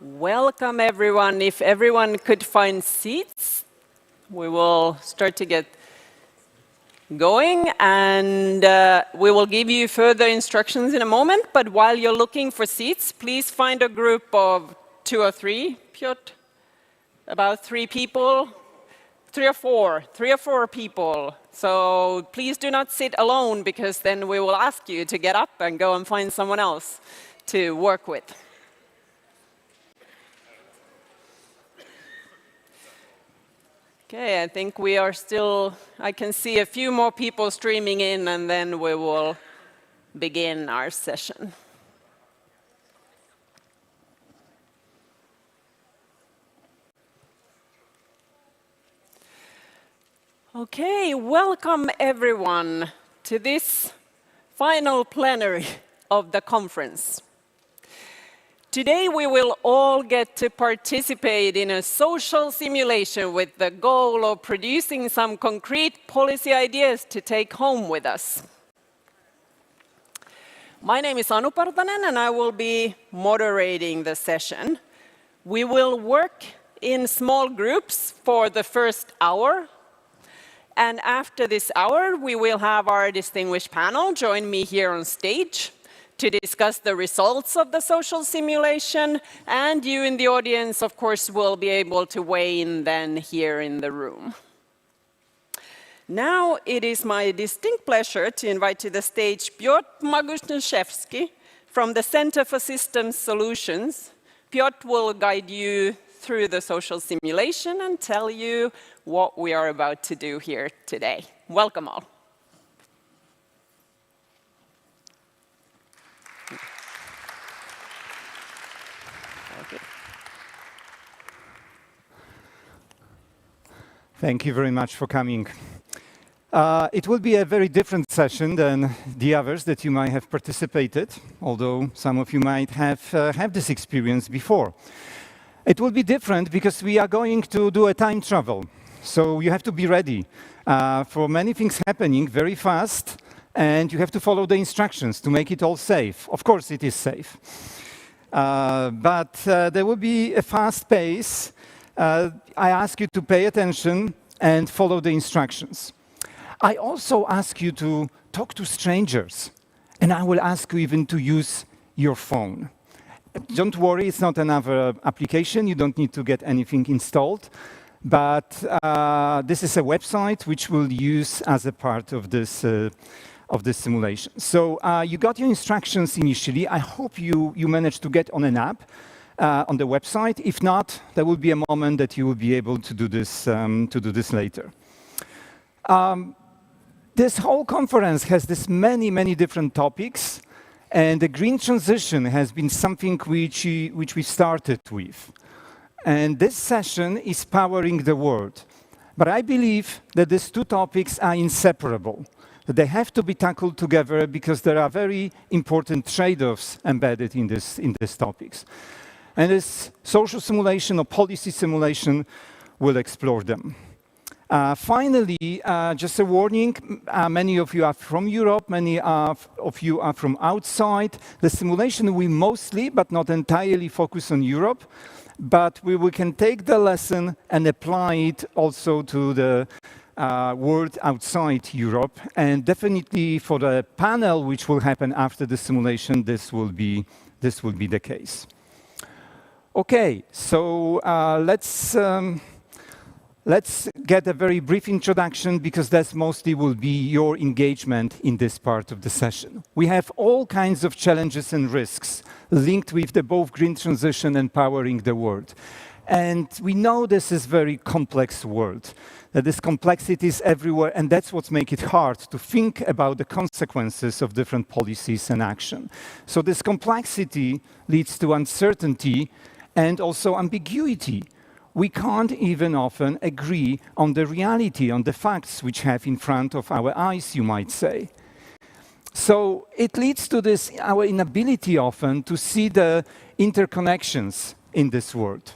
Welcome, everyone. If everyone could find seats, we will start to get going, and we will give you further instructions in a moment. But while you're looking for seats, please find a group of 2 or 3, Piotr, about 3 people, 3 or 4 people. So please do not sit alone, because then we will ask you to get up and go and find someone else to work with. Okay, I think we are still, I can see a few more people streaming in, and then we will begin our session. Okay, welcome everyone to this final plenary of the conference. Today we will all get to participate in a social simulation with the goal of producing some concrete policy ideas to take home with us. My name is Anu Partanen, and I will be moderating the session. We will work in small groups for the first hour. And after this hour, we will have our distinguished panel join me here on stage to discuss the results of the social simulation, and you in the audience, of course, will be able to weigh in then here in the room. Now it is my distinct pleasure to invite to the stage Piotr Maguszewski from the Center for Systems Solutions. Piotr will guide you through the social simulation and tell you what we are about to do here today. Welcome all. Thank you very much for coming. It will be a very different session than the others that you might have participated, although some of you might have had this experience before. It will be different because we are going to do a time travel. So you have to be ready for many things happening very fast, and you have to follow the instructions to make it all safe. Of course, it is safe. But there will be a fast pace. I ask you to pay attention and follow the instructions. I also ask you to talk to strangers, and I will ask you even to use your phone. Don't worry, it's not another application. You don't need to get anything installed. But this is a website which we'll use as a part of this simulation. So you got your instructions initially. I hope you managed to get on an app on the website. If not, there will be a moment that you will be able to do this later. This whole conference has this many different topics, and the green transition has been something which we started with. And this session is powering the world. But I believe that these two topics are inseparable, that they have to be tackled together because there are very important trade-offs embedded in these topics. And this social simulation or policy simulation will explore them. Finally, just a warning, many of you are from Europe, many of you are from outside. The simulation will mostly, but not entirely, focus on Europe, but we can take the lesson and apply it also to the world outside Europe. And definitely for the panel which will happen after the simulation, this will be the case. Okay, so let's get a very brief introduction, because that mostly will be your engagement in this part of the session. We have all kinds of challenges and risks linked with the both green transition and powering the world. And we know this is a very complex world, that this complexity is everywhere, and that's what makes it hard to think about the consequences of different policies and action. So this complexity leads to uncertainty and also ambiguity. We can't even often agree on the reality, on the facts which have in front of our eyes, you might say. So it leads to this, our inability often to see the interconnections in this world.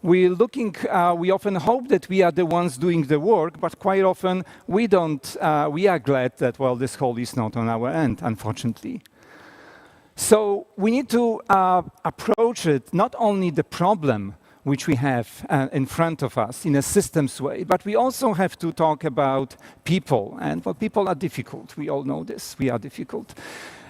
We often hope that we are the ones doing the work, but quite often we don't. We are glad that, well, this whole is not on our end, unfortunately. So we need to approach it, not only the problem which we have in front of us in a systems way, but we also have to talk about people. And well, people are difficult. We all know this. We are difficult.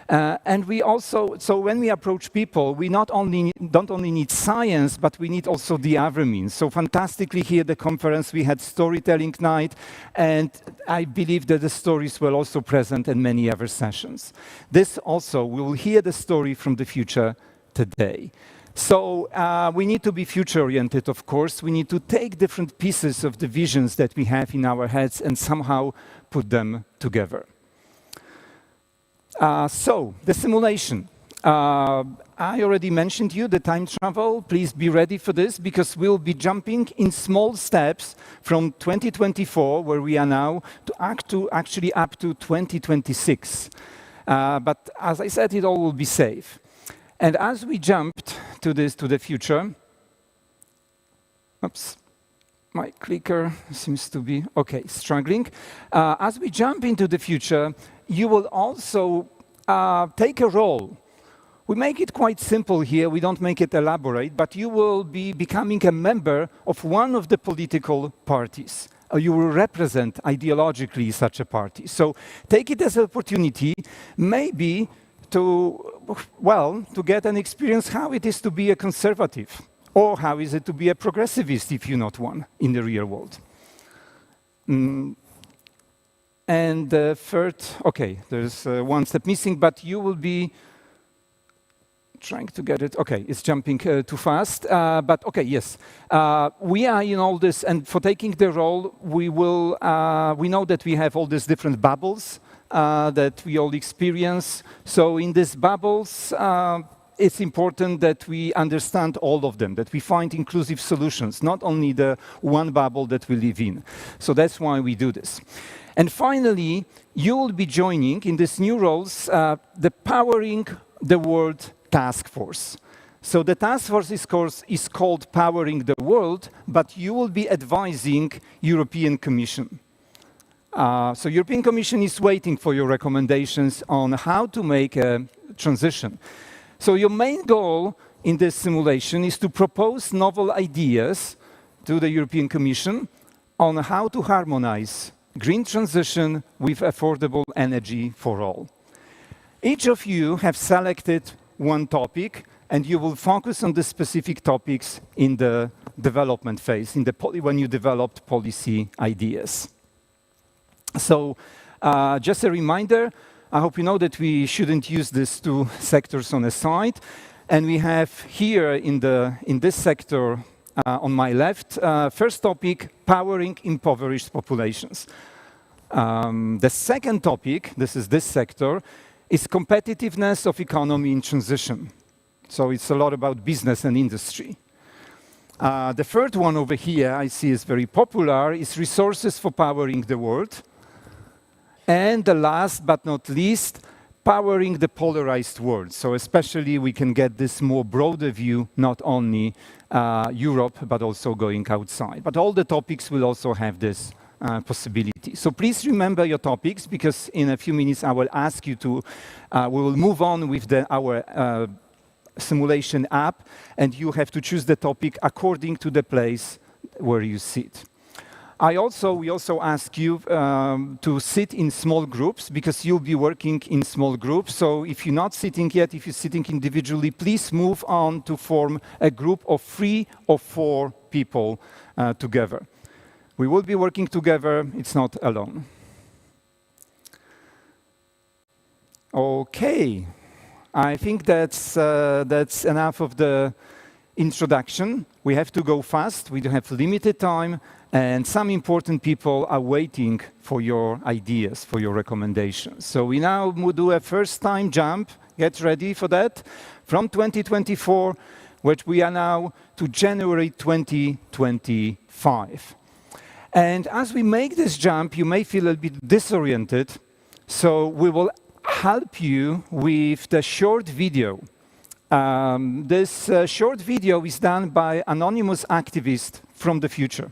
And we also, so when we approach people, we don't only need science, but we need also the other means. So fantastically here at the conference, we had storytelling night, and I believe that the stories were also present in many other sessions. This also, we will hear the story from the future today. So we need to be future-oriented, of course. We need to take different pieces of the visions that we have in our heads and somehow put them together. So, the simulation. I already mentioned you the time travel. Please be ready for this, because we'll be jumping in small steps from 2024, where we are now, to actually up to 2026. But as I said, it all will be safe. And as we jumped to the future, oops, my clicker seems to be, okay, struggling. As we jump into the future, you will also take a role. We make it quite simple here, we don't make it elaborate, but you will be becoming a member of one of the political parties. You will represent ideologically such a party. So take it as an opportunity, maybe to get an experience how it is to be a conservative, or how is it to be a progressivist if you're not one in the real world. And the third, okay, there's one step missing, but you will be trying to get it. Okay, it's jumping too fast, but okay, yes. We are in all this, and for taking the role, we know that we have all these different bubbles that we all experience. So in these bubbles, it's important that we understand all of them, that we find inclusive solutions, not only the one bubble that we live in. So that's why we do this. And finally, you will be joining in these new roles the Powering the World Task Force. So the task force is called Powering the World, but you will be advising European Commission. So European Commission is waiting for your recommendations on how to make a transition. So your main goal in this simulation is to propose novel ideas to the European Commission on how to harmonize green transition with affordable energy for all. Each of you have selected one topic, and you will focus on the specific topics in the development phase, when you developed policy ideas. So just a reminder, I hope you know that we shouldn't use these two sectors on a side. And we have here in this sector on my left, first topic, powering impoverished populations. The second topic, this is this sector, is competitiveness of economy in transition. So it's a lot about business and industry. The third one over here I see is very popular, is resources for powering the world. And the last but not least, powering the polarized world. So especially we can get this more broader view, not only Europe, but also going outside. But all the topics will also have this possibility. So please remember your topics, because in a few minutes I will ask you to, we will move on with our simulation app, and you have to choose the topic according to the place where you sit. We also ask you to sit in small groups, because you'll be working in small groups. So if you're not sitting yet, if you're sitting individually, please move on to form a group of 3 or 4 people together. We will be working together, it's not alone. Okay, I think that's enough of the introduction. We have to go fast, we have limited time, and some important people are waiting for your ideas, for your recommendations. So we now do a first-time jump, get ready for that, from 2024, which we are now, to January 2025. And as we make this jump, you may feel a bit disoriented, so we will help you with the short video. This short video is done by anonymous activist from the future.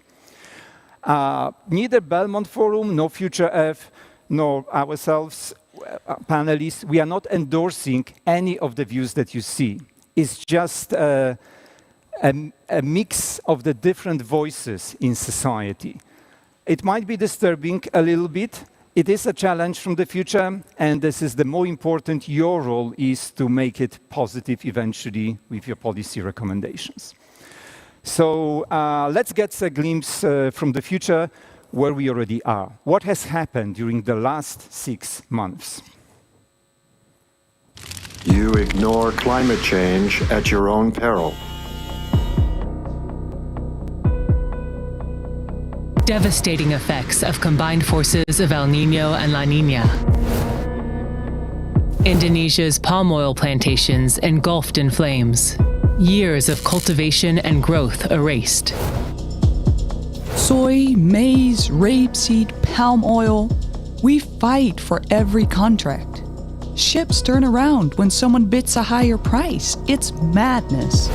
Neither Belmont Forum, nor Future F, nor ourselves panelists, we are not endorsing any of the views that you see. It's just a mix of the different voices in society. It might be disturbing a little bit. It is a challenge from the future, and this is the more important. Your role is to make it positive eventually with your policy recommendations. So let's get a glimpse from the future where we already are. What has happened during the last 6 months? You ignore climate change at your own peril. Devastating effects of combined forces of El Niño and La Niña. Indonesia's palm oil plantations engulfed in flames. Years of cultivation and growth erased. Soy, maize, rapeseed, palm oil. We fight for every contract. Ships turn around when someone bids a higher price. It's madness.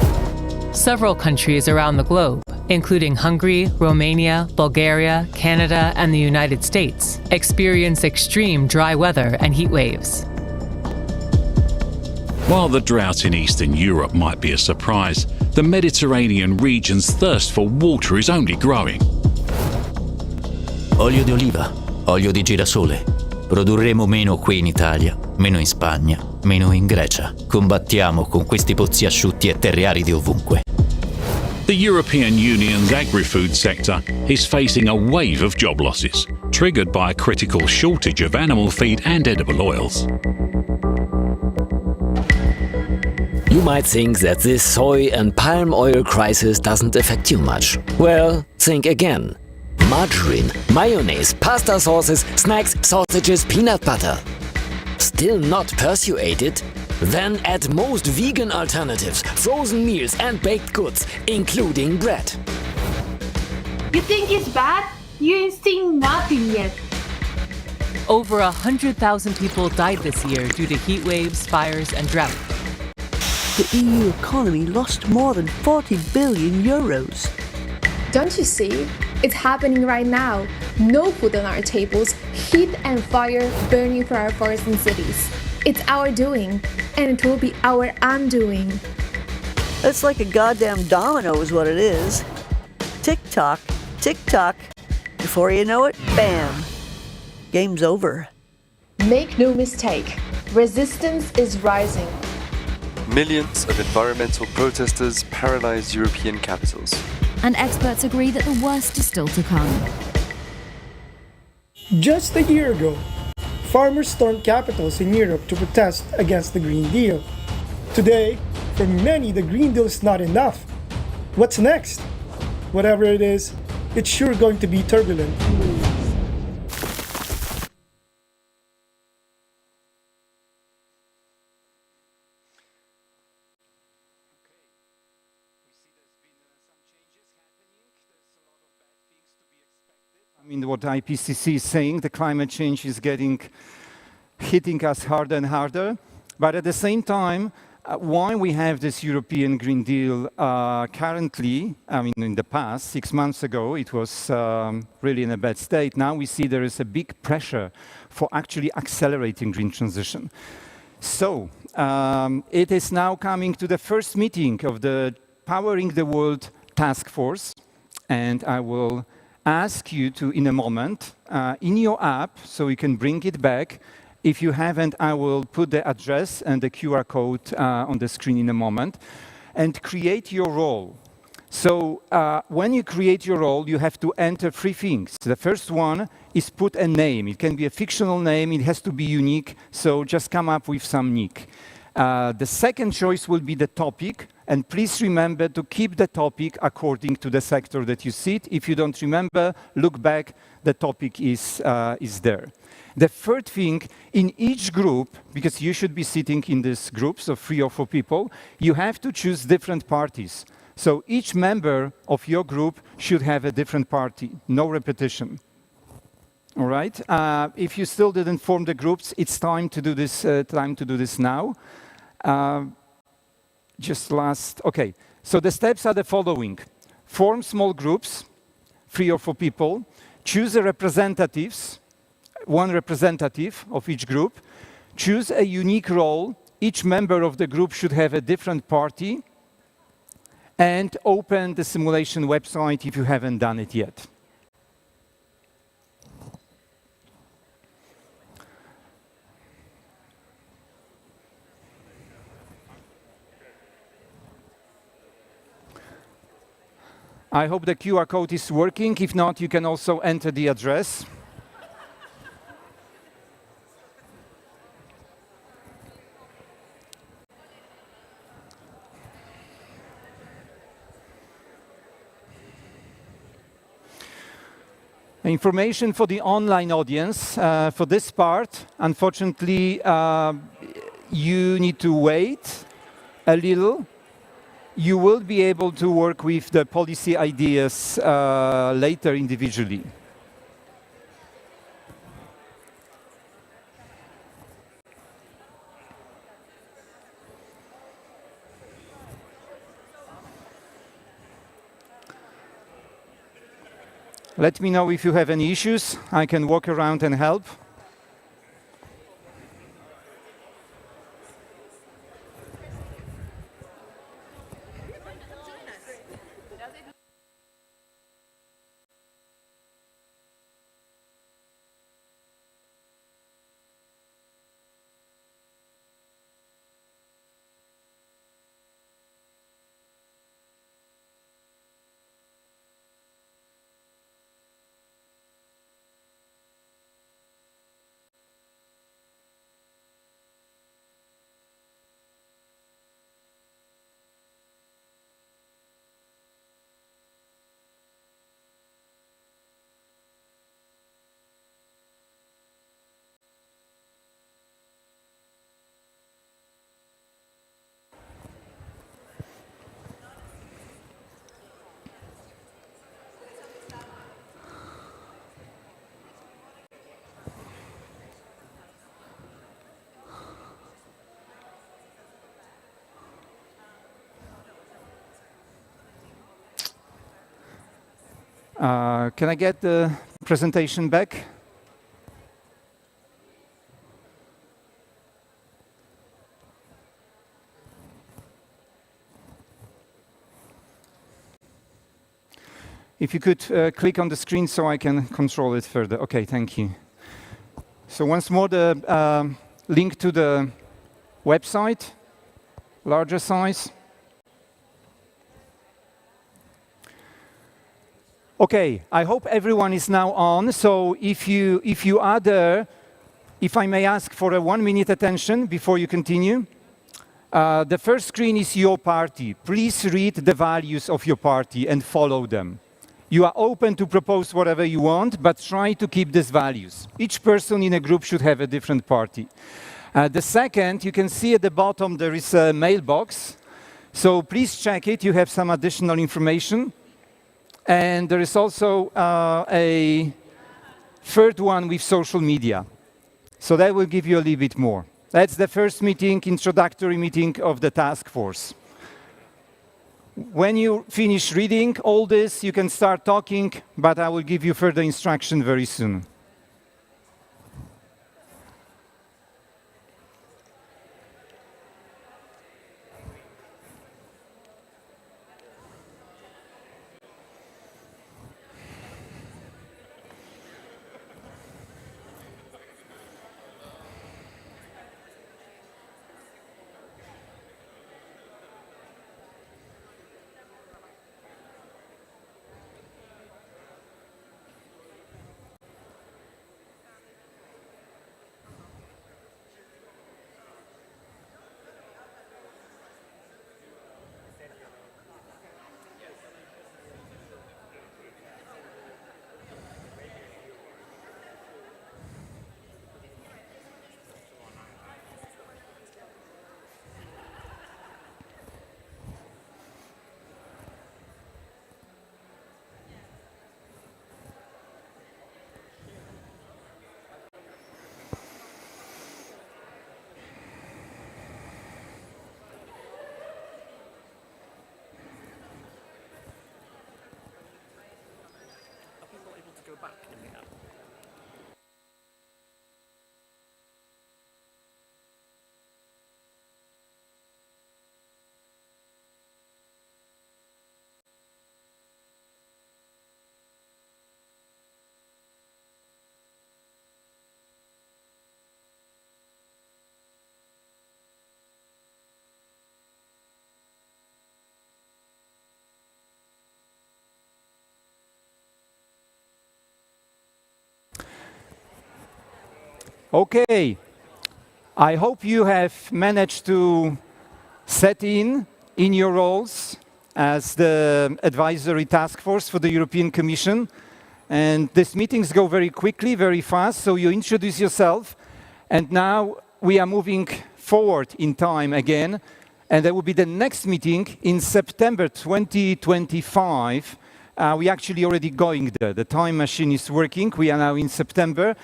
Several countries around the globe, including Hungary, Romania, Bulgaria, Canada, and the United States, experience extreme dry weather and heat waves. While the drought in Eastern Europe might be a surprise, the Mediterranean region's thirst for water is only growing. Olio di oliva, olio di girasole. Produrremo meno qui in Italia, meno in Spagna, meno in Grecia. Combattiamo con questi pozzi asciutti e terre aride ovunque. The European Union's agri-food sector is facing a wave of job losses, triggered by a critical shortage of animal feed and edible oils. You might think that this soy and palm oil crisis doesn't affect you much. Well, think again. Margarine, mayonnaise, pasta sauces, snacks, sausages, peanut butter. Still not persuaded? Then add most vegan alternatives, frozen meals and baked goods, including bread. You think it's bad? You ain't seen nothing yet. Over 100,000 people died this year due to heat waves, fires, and drought. The EU economy lost more than 40 billion euros. Don't you see? It's happening right now. No food on our tables, heat and fire burning through our forests and cities. It's our doing, and it will be our undoing. It's like a goddamn domino is what it is. Tick-tock, tick-tock. Before you know it, bam. Game's over. Make no mistake, resistance is rising. Millions of environmental protesters paralyzed European capitals. And experts agree that the worst is still to come. Just a year ago, farmers stormed capitals in Europe to protest against the Green Deal. Today, for many, the Green Deal is not enough. What's next? Whatever it is, it's sure going to be turbulent. I mean, what IPCC is saying, the climate change is hitting us harder and harder. But at the same time, why we have this European Green Deal currently, I mean, in the past, 6 months ago, it was really in a bad state. Now we see there is a big pressure for actually accelerating green transition. So it is now coming to the first meeting of the Powering the World Task Force, and I will ask you to, in a moment, in your app, so you can bring it back. If you haven't, I will put the address and the QR code on the screen in a moment, and create your role. So when you create your role, you have to enter 3 things. The first one is put a name. It can be a fictional name. It has to be unique, so just come up with some nick. The second choice will be the topic. And please remember to keep the topic according to the sector that you sit. If you don't remember, look back, the topic is there. The third thing, in each group, because you should be sitting in these groups of 3 or 4 people, you have to choose different parties. So each member of your group should have a different party, no repetition. All right? If you still didn't form the groups, it's time to do this now. Okay, so the steps are the following. Form small groups, 3 or 4 people. Choose the representatives. one representative of each group, choose a unique role. Each member of the group should have a different party, and open the simulation website if you haven't done it yet. I hope the QR code is working. If not, you can also enter the address. Information for the online audience. For this part, unfortunately, you need to wait a little. You will be able to work with the policy ideas later individually. Let me know if you have any issues. I can walk around and help. Can I get the presentation back? If you could click on the screen so I can control it further. Okay, thank you. So once more, the link to the website, larger size. Okay, I hope everyone is now on. So if you are there, if I may ask for a 1 minute attention before you continue. The first screen is your party. Please read the values of your party and follow them. You are open to propose whatever you want, but try to keep these values. Each person in a group should have a different party. The second, you can see at the bottom there is a mailbox. So please check it. You have some additional information. And there is also a third one with social media. So that will give you a little bit more. That's the first meeting, introductory meeting of the task force. When you finish reading all this, you can start talking, but I will give you further instruction very soon. Okay, I hope you have managed to set in your roles as the advisory task force for the European Commission. And these meetings go very quickly, very fast, so you introduce yourself. And now we are moving forward in time again. And there will be the next meeting in September 2025. We actually already going there. The time machine is working. We are now in September.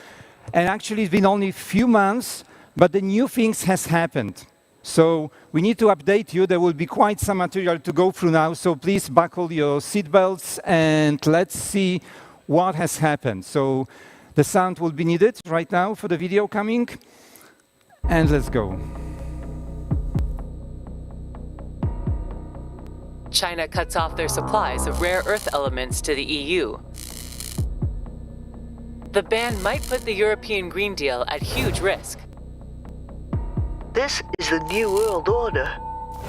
And actually, it's been only a few months, but the new things has happened. So we need to update you. There will be quite some material to go through now. So please buckle your seatbelts and let's see what has happened. So the sound will be needed right now for the video coming. And let's go. China cuts off their supplies of rare earth elements to the EU. The ban might put the European Green Deal at huge risk. This is the New World Order.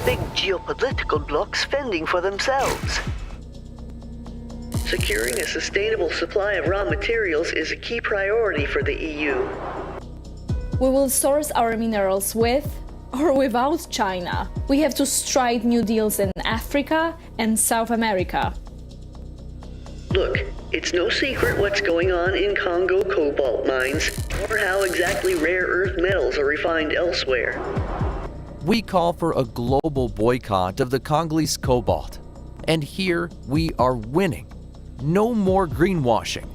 Big geopolitical blocs fending for themselves. Securing a sustainable supply of raw materials is a key priority for the EU. We will source our minerals with or without China. We have to strike new deals in Africa and South America. Look, it's no secret what's going on in Congo cobalt mines, or how exactly rare earth metals are refined elsewhere. We call for a global boycott of the Congolese cobalt. And here we are winning. No more greenwashing.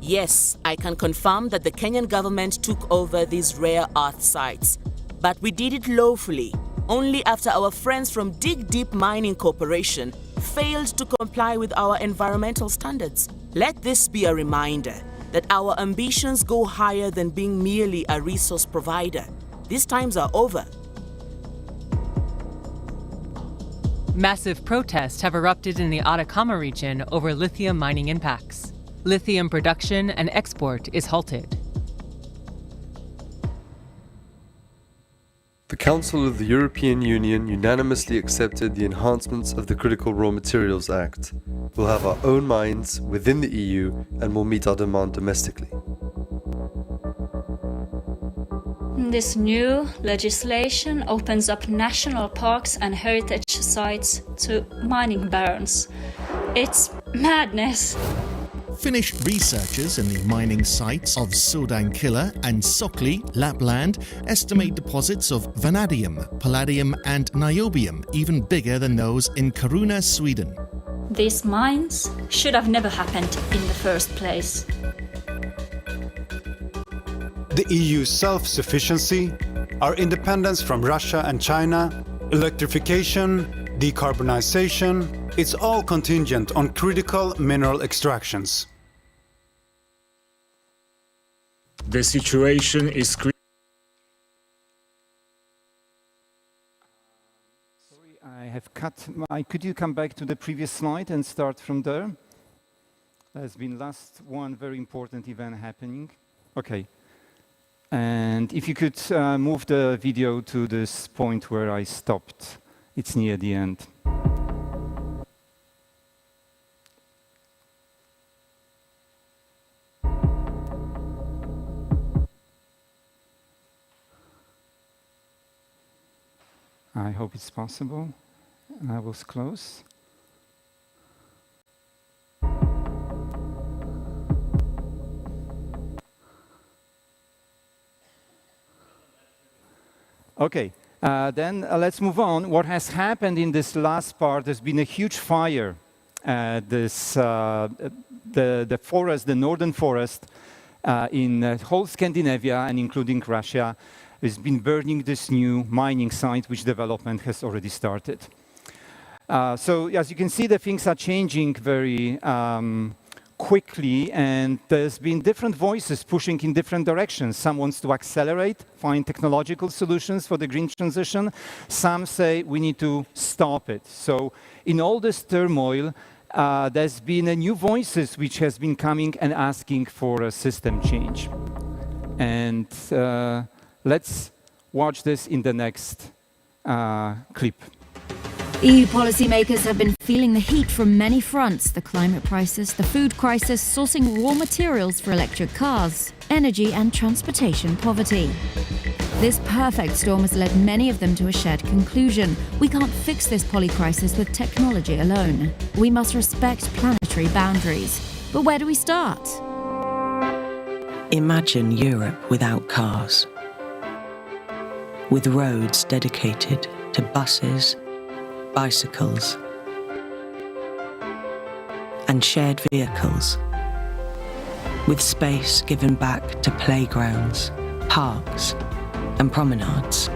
Yes, I can confirm that the Kenyan government took over these rare earth sites. But we did it lawfully, only after our friends from Dig Deep Mining Corporation failed to comply with our environmental standards. Let this be a reminder that our ambitions go higher than being merely a resource provider. These times are over. Massive protests have erupted in the Atacama region over lithium mining impacts. Lithium production and export is halted. The Council of the European Union unanimously accepted the enhancements of the Critical Raw Materials Act. We'll have our own mines within the EU and will meet our demand domestically. This new legislation opens up national parks and heritage sites to mining barons. It's madness. Finnish researchers in the mining sites of Sodankylä and Sokli, Lapland, estimate deposits of vanadium, palladium and niobium even bigger than those in Kiruna, Sweden. These mines should have never happened in the first place. The EU's self-sufficiency, our independence from Russia and China, electrification, decarbonization, it's all contingent on critical mineral extractions. The situation is Sorry, I have cut my... Could you come back to the previous slide and start from there? There's been last one very important event happening. Okay. And if you could move the video to this point where I stopped. It's near the end. I hope it's possible. I was close. Okay, then let's move on. What has happened in this last part, there's been a huge fire. The forest, the northern forest in whole Scandinavia and including Russia, has been burning this new mining site, which development has already started. So as you can see, the things are changing very quickly, and there's been different voices pushing in different directions. Some wants to accelerate, find technological solutions for the green transition. Some say we need to stop it. So in all this turmoil, there's been a new voices which has been coming and asking for a system change. And let's watch this in the next clip. EU policymakers have been feeling the heat from many fronts: the climate crisis, the food crisis, sourcing raw materials for electric cars, energy and transportation poverty. This perfect storm has led many of them to a shared conclusion: we can't fix this polycrisis with technology alone. We must respect planetary boundaries. But where do we start? Imagine Europe without cars, with roads dedicated to buses, bicycles, and shared vehicles, with space given back to playgrounds, parks, and promenades,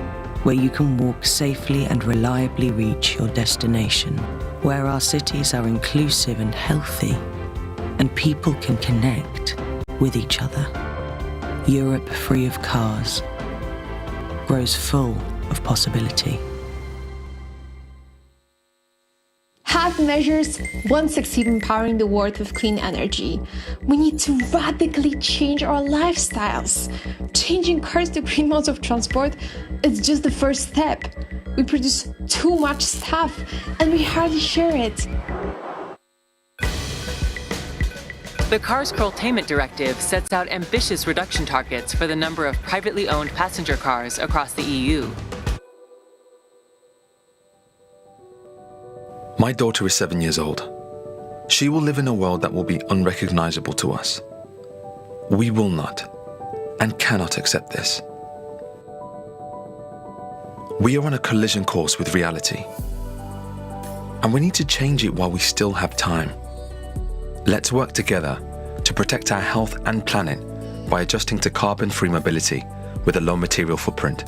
where you can walk safely and reliably reach your destination, where our cities are inclusive and healthy, and people can connect with each other. Europe free of cars grows full of possibility. Half measures won't succeed in powering the world with clean energy. We need to radically change our lifestyles. Changing cars to green modes of transport is just the first step. We produce too much stuff and we hardly share it. The Cars Curtailment Directive sets out ambitious reduction targets for the number of privately owned passenger cars across the EU. My daughter is 7 years old. She will live in a world that will be unrecognizable to us. We will not and cannot accept this. We are on a collision course with reality, and we need to change it while we still have time. Let's work together to protect our health and planet by adjusting to carbon-free mobility with a low material footprint.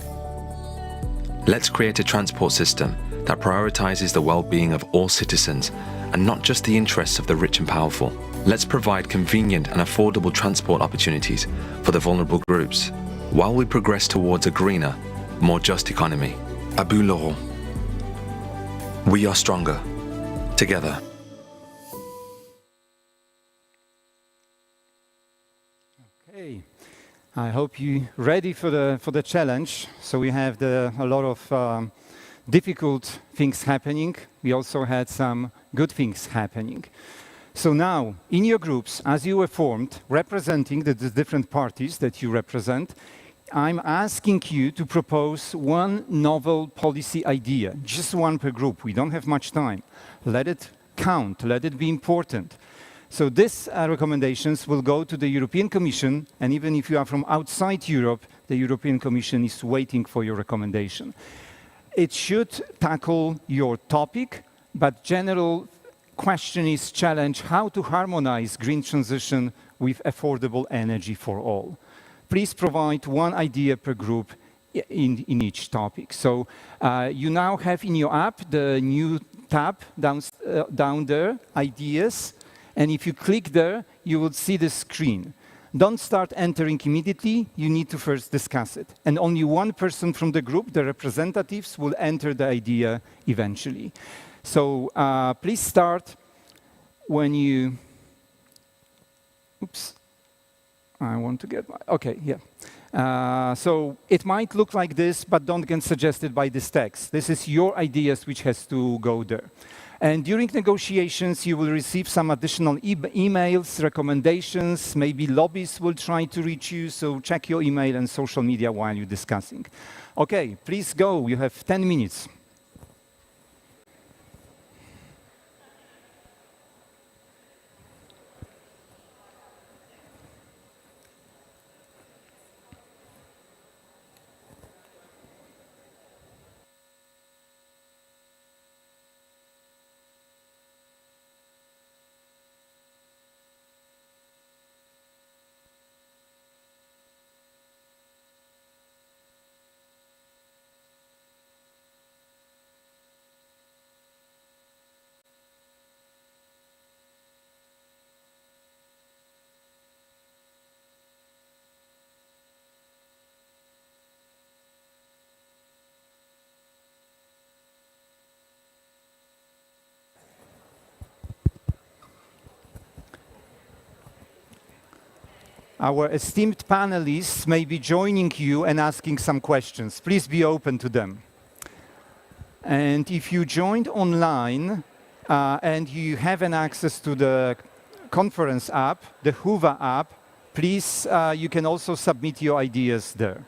Let's create a transport system that prioritizes the well-being of all citizens and not just the interests of the rich and powerful. Let's provide convenient and affordable transport opportunities for the vulnerable groups while we progress towards a greener, more just economy. À bout Laurent. We are stronger together. Okay, I hope you're ready for the challenge. So we have a lot of difficult things happening. We also had some good things happening. So now, in your groups, as you were formed, representing the different parties that you represent, I'm asking you to propose one novel policy idea, just one per group. We don't have much time. Let it count, let it be important. So these recommendations will go to the European Commission, and even if you are from outside Europe, the European Commission is waiting for your recommendation. It should tackle your topic, but general question is challenge how to harmonize green transition with affordable energy for all. Please provide one idea per group in each topic. So you now have in your app the new tab down there, ideas, and if you click there, you will see the screen. Don't start entering immediately, you need to first discuss it. And only one person from the group, the representatives, will enter the idea eventually. So please start when you, oops, I want to get my, okay, yeah. So it might look like this, but don't get suggested by this text. This is your ideas which has to go there. And during negotiations, you will receive some additional emails, recommendations, maybe lobbies will try to reach you, so check your email and social media while you're discussing. Okay, please go, you have 10 minutes. Our esteemed panelists may be joining you and asking some questions. Please be open to them. And if you joined online and you have an access to the conference app, the Hoover app, please, you can also submit your ideas there.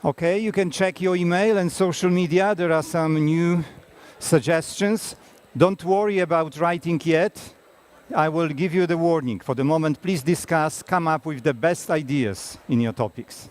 Okay, you can check your email and social media. There are some new suggestions. Don't worry about writing yet. I will give you the warning. For the moment, please discuss, come up with the best ideas in your topics.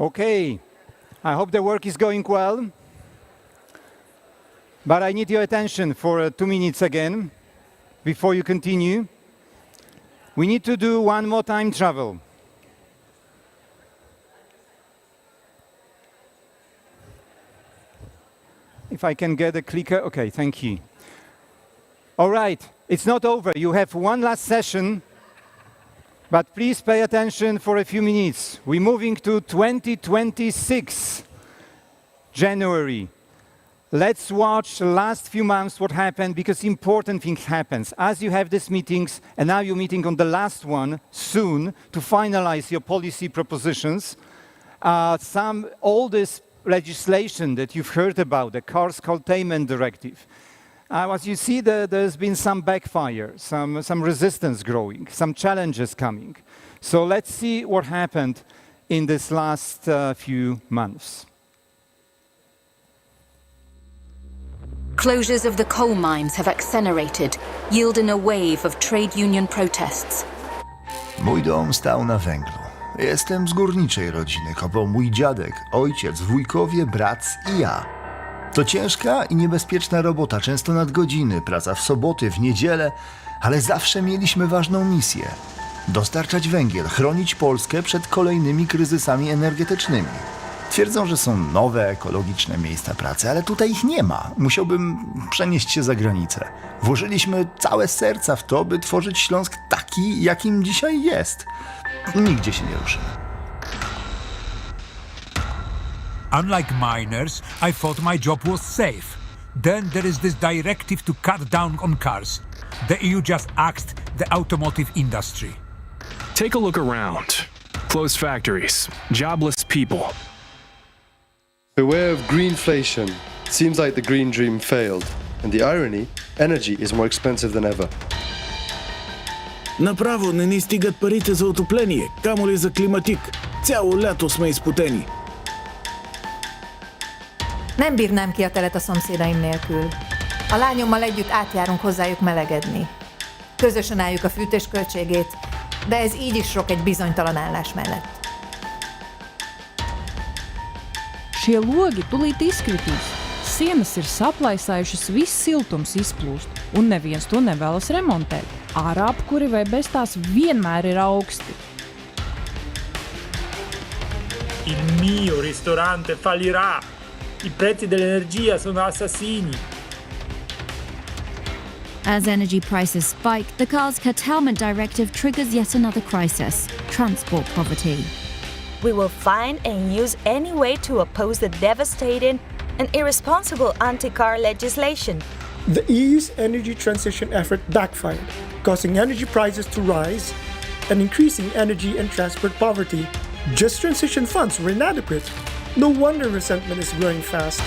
Okay, I hope the work is going well. But I need your attention for 2 minutes again, before you continue. We need to do one more time travel. If I can get a clicker, okay, thank you. All right, it's not over. You have one last session, but please pay attention for a few minutes. We're moving to 2026, January. Let's watch the last few months what happened, because important things happens. As you have these meetings, and now you're meeting on the last one soon to finalize your policy propositions. All this legislation that you've heard about, the Cars Containment Directive. As you see, there's been some backfire, some resistance growing, some challenges coming. So let's see what happened in this last few months. Closures of the coal mines have accelerated, yielding a wave of trade union protests. Mój dom stał na węglu. Jestem z górniczej rodziny, kopał mój dziadek, ojciec, wujkowie, brat i ja. To ciężka i niebezpieczna robota, często nadgodziny, praca w soboty, w niedzielę, ale zawsze mieliśmy ważną misję. Dostarczać węgiel, chronić Polskę przed kolejnymi kryzysami energetycznymi. Twierdzą, że są nowe, ekologiczne miejsca pracy, ale tutaj ich nie ma. Musiałbym przenieść się za granicę. Włożyliśmy całe serca w to, by tworzyć Śląsk taki, jakim dzisiaj jest. Nigdzie się nie ruszymy. Unlike miners, I thought my job was safe. Then there is this directive to cut down on cars. The EU just axed the automotive industry. Take a look around. Closed factories, jobless people. Beware of greenflation. Seems like the green dream failed. And the irony, energy is more expensive than ever. Направо не ни стигат парите за отопление, камо ли за климатик. Цяло лято сме изпотени. Nem bírnám ki a telet a szomszédaim nélkül. A lányommal együtt átjárunk hozzájuk melegedni. Közösen álljuk a fűtés költségét, de ez így is sok egy bizonytalan állás mellett. Šie logi tulīt izkritīs. Sienas ir saplaisājušas, viss siltums izplūst, un neviens to nevēlas remontēt. Ārā apkuri vai bez tās vienmēr ir augsti. Il mio ristorante fallirà. I prezzi dell'energia sono assassini. As energy prices spike, the car's curtailment directive triggers yet another crisis: transport poverty. We will find and use any way to oppose the devastating and irresponsible anti-car legislation. The EU's energy transition effort backfired, causing energy prices to rise and increasing energy and transport poverty. Just transition funds were inadequate. No wonder resentment is growing fast.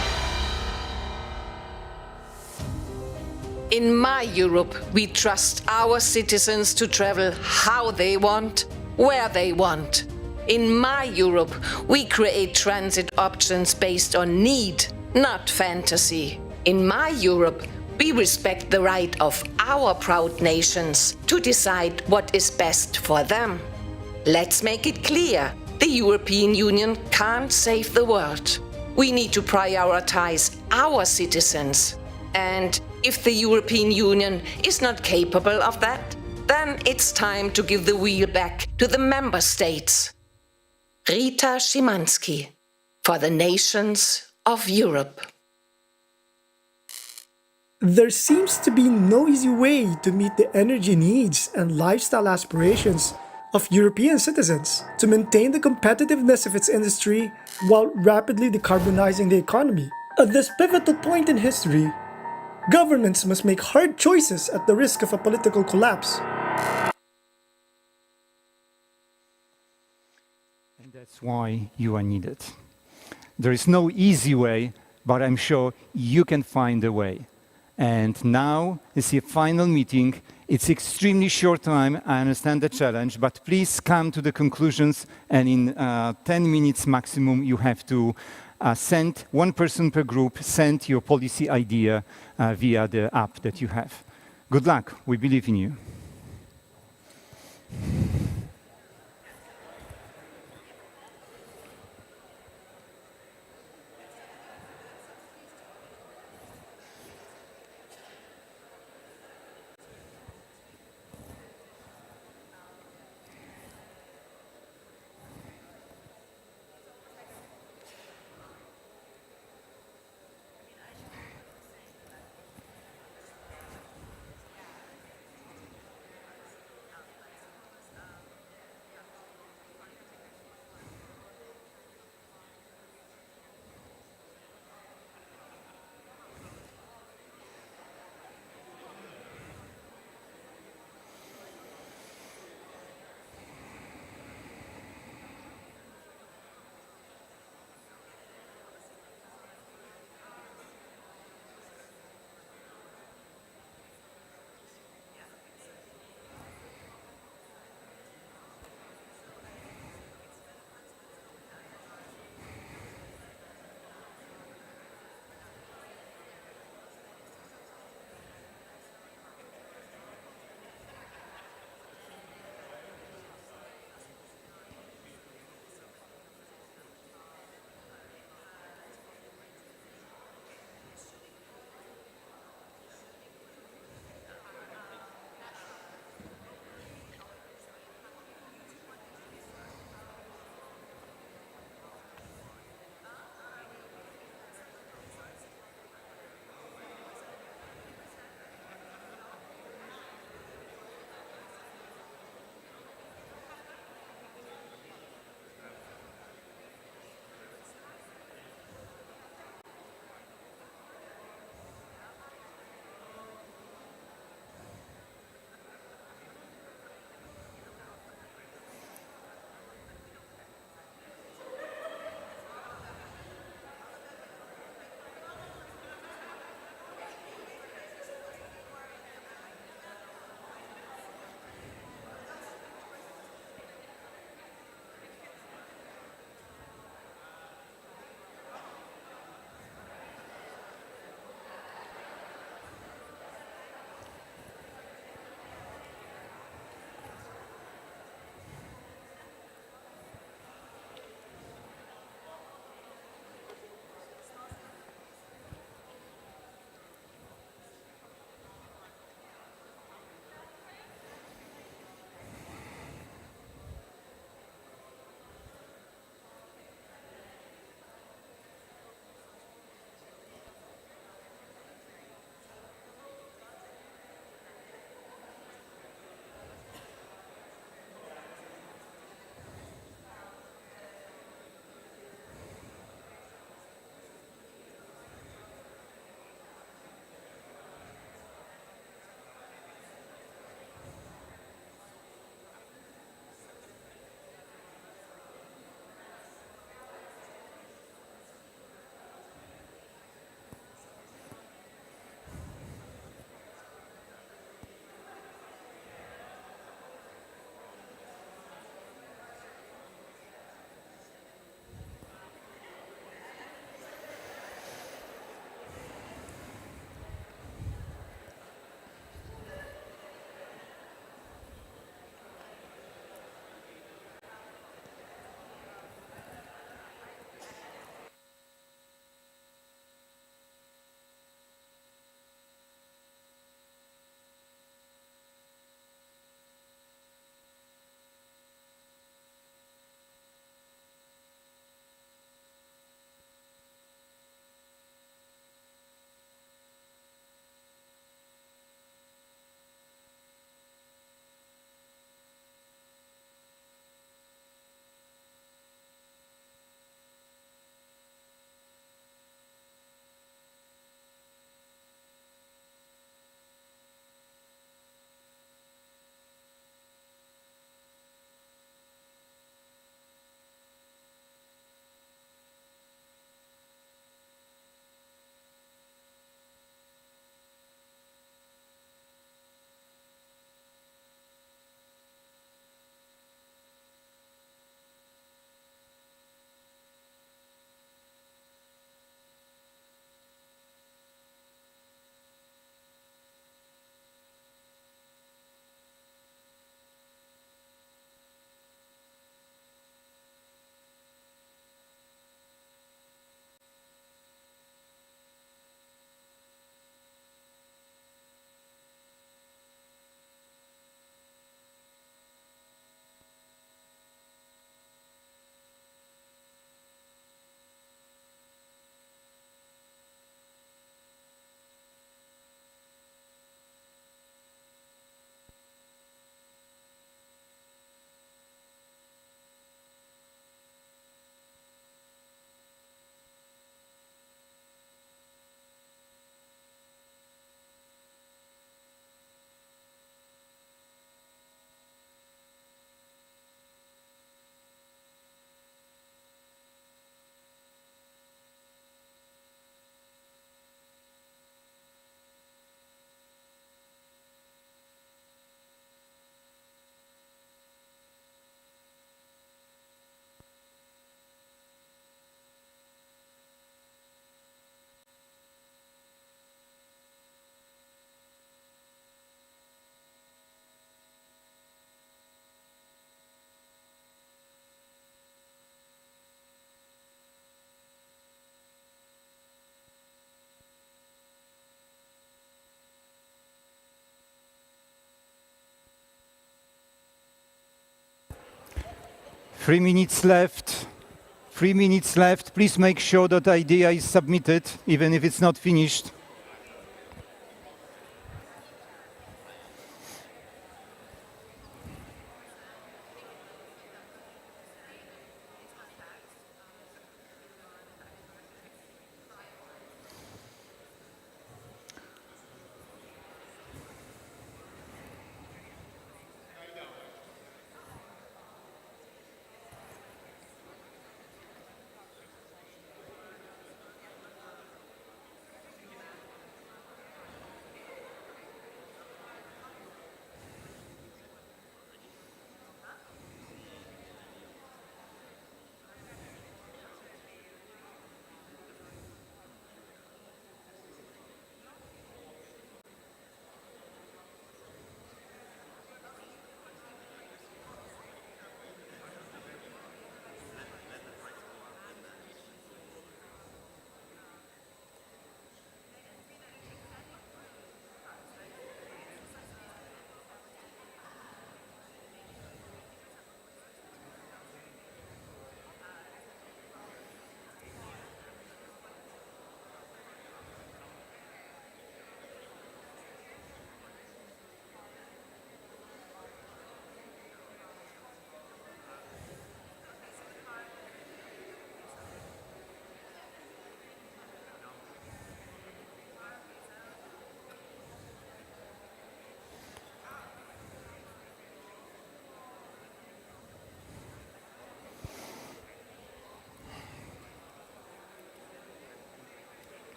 In my Europe, we trust our citizens to travel how they want, where they want. In my Europe, we create transit options based on need, not fantasy. In my Europe, we respect the right of our proud nations to decide what is best for them. Let's make it clear, the European Union can't save the world. We need to prioritize our citizens. And if the European Union is not capable of that, then it's time to give the wheel back to the member states. Rita Szymanski, for the nations of Europe. There seems to be no easy way to meet the energy needs and lifestyle aspirations of European citizens to maintain the competitiveness of its industry while rapidly decarbonizing the economy. At this pivotal point in history, governments must make hard choices at the risk of a political collapse. And that's why you are needed. There is no easy way, but I'm sure you can find a way. And now is the final meeting. It's extremely short time, I understand the challenge, but please come to the conclusions, and in 10 minutes maximum you have to send one person per group, send your policy idea via the app that you have. Good luck, we believe in you. 3 minutes left. 3 minutes left. Please make sure that the idea is submitted, even if it's not finished.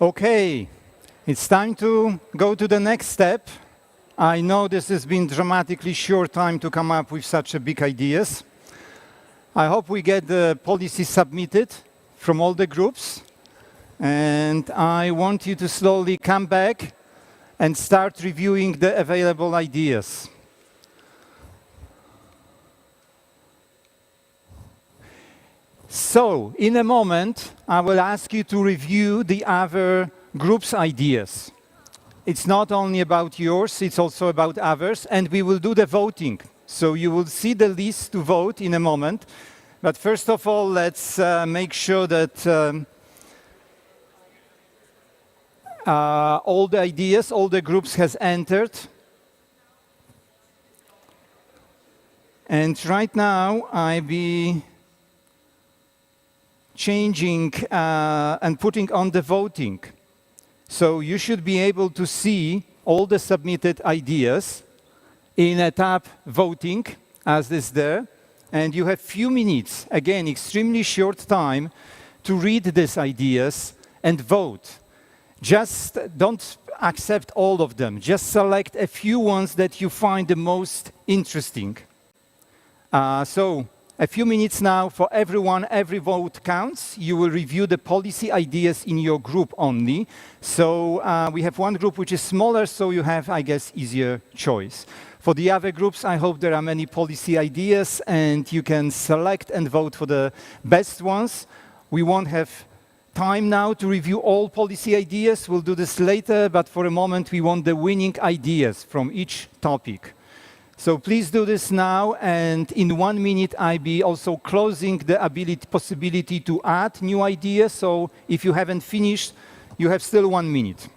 Okay, it's time to go to the next step. I know this has been dramatically short time to come up with such a big ideas. I hope we get the policy submitted from all the groups. And I want you to slowly come back and start reviewing the available ideas. So, in a moment, I will ask you to review the other groups' ideas. It's not only about yours, it's also about others, and we will do the voting. So you will see the list to vote in a moment. But first of all, let's make sure that all the ideas, all the groups has entered. And right now, I'll be changing and putting on the voting. So you should be able to see all the submitted ideas in a tab voting, as is there. And you have few minutes, again, extremely short time, to read these ideas and vote. Just don't accept all of them. Just select a few ones that you find the most interesting. So a few minutes now for everyone, every vote counts. You will review the policy ideas in your group only. So we have one group which is smaller, so you have, I guess, easier choice. For the other groups, I hope there are many policy ideas and you can select and vote for the best ones. We won't have time now to review all policy ideas. We'll do this later, but for a moment, we want the winning ideas from each topic. So please do this now, and in 1 minute, I'll be also closing the possibility to add new ideas. So if you haven't finished, you have still 1 minute.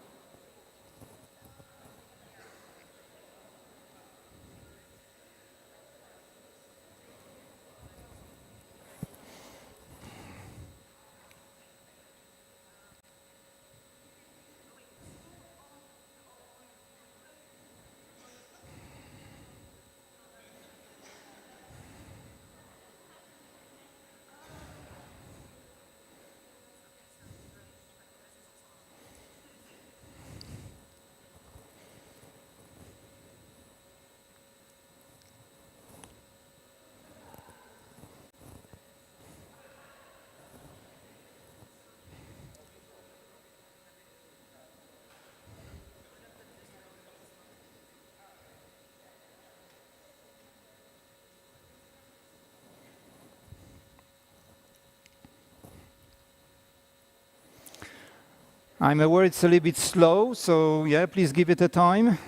I'm aware it's a little bit slow, so yeah, please give it a time.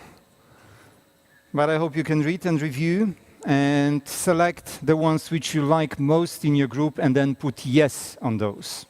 But I hope you can read and review and select the ones which you like most in your group and then put yes on those.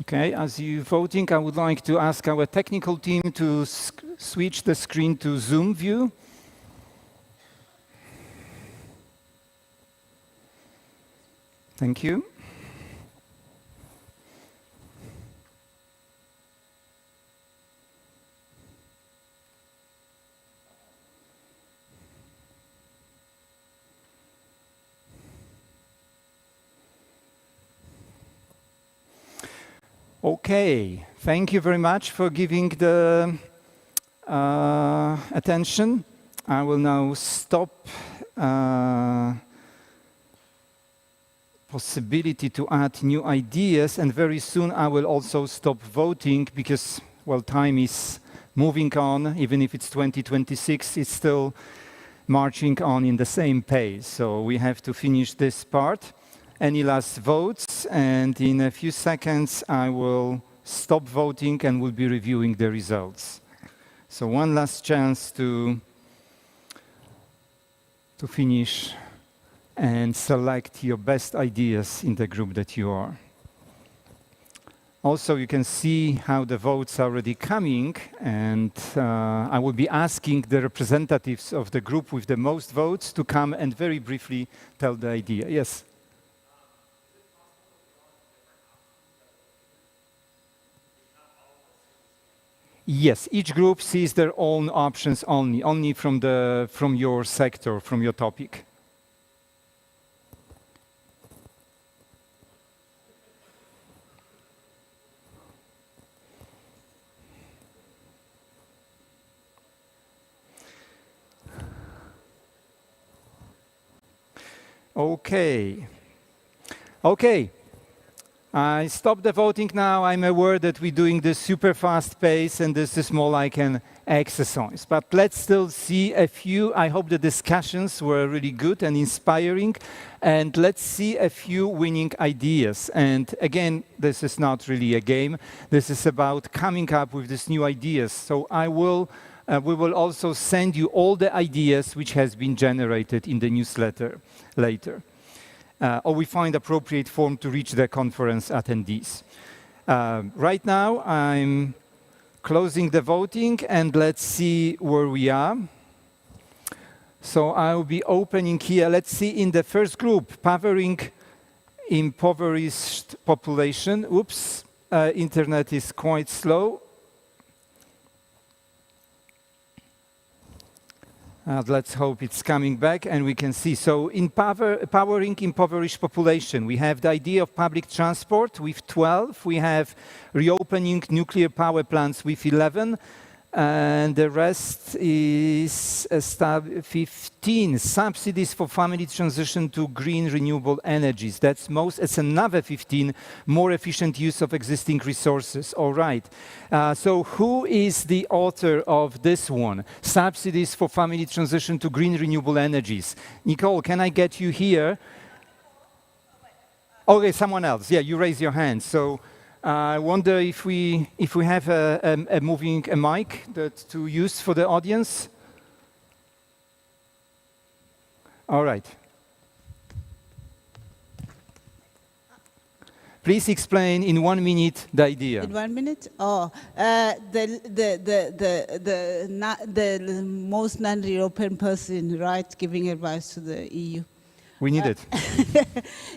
Okay, as you're voting, I would like to ask our technical team to switch the screen to Zoom view. Thank you. Okay, thank you very much for giving the attention. I will now stop possibility to add new ideas, and very soon I will also stop voting because, well, time is moving on. Even if it's 2026, it's still marching on in the same pace. So we have to finish this part. Any last votes? And in a few seconds, I will stop voting and will be reviewing the results. So one last chance to finish and select your best ideas in the group that you are. Also, you can see how the votes are already coming, and I will be asking the representatives of the group with the most votes to come and very briefly tell the idea. Yes? Yes, each group sees their own options only from your sector, from your topic. Okay. Okay. I stop the voting now. I'm aware that we're doing this super fast pace and this is more like an exercise. But let's still see a few. I hope the discussions were really good and inspiring. And let's see a few winning ideas. And again, this is not really a game. This is about coming up with these new ideas. So we will also send you all the ideas which has been generated in the newsletter later. Or we find appropriate form to reach the conference attendees. Right now, I'm closing the voting, and let's see where we are. So I'll be opening here. Let's see in the first group, powering impoverished population. Oops, internet is quite slow. Let's hope it's coming back and we can see. So in powering impoverished population, we have the idea of public transport with 12. We have reopening nuclear power plants with 11. And the rest is 15 subsidies for family transition to green renewable energies. It's another 15 more efficient use of existing resources. All right. So who is the author of this one? Subsidies for family transition to green renewable energies. Nicole, can I get you here? Okay, someone else. Yeah, you raise your hand. So. I wonder if we have a mic to use for the audience. All right. Please explain in 1 minute the idea. In 1 minute? Oh, the most non-European person, right, giving advice to the EU. We need it.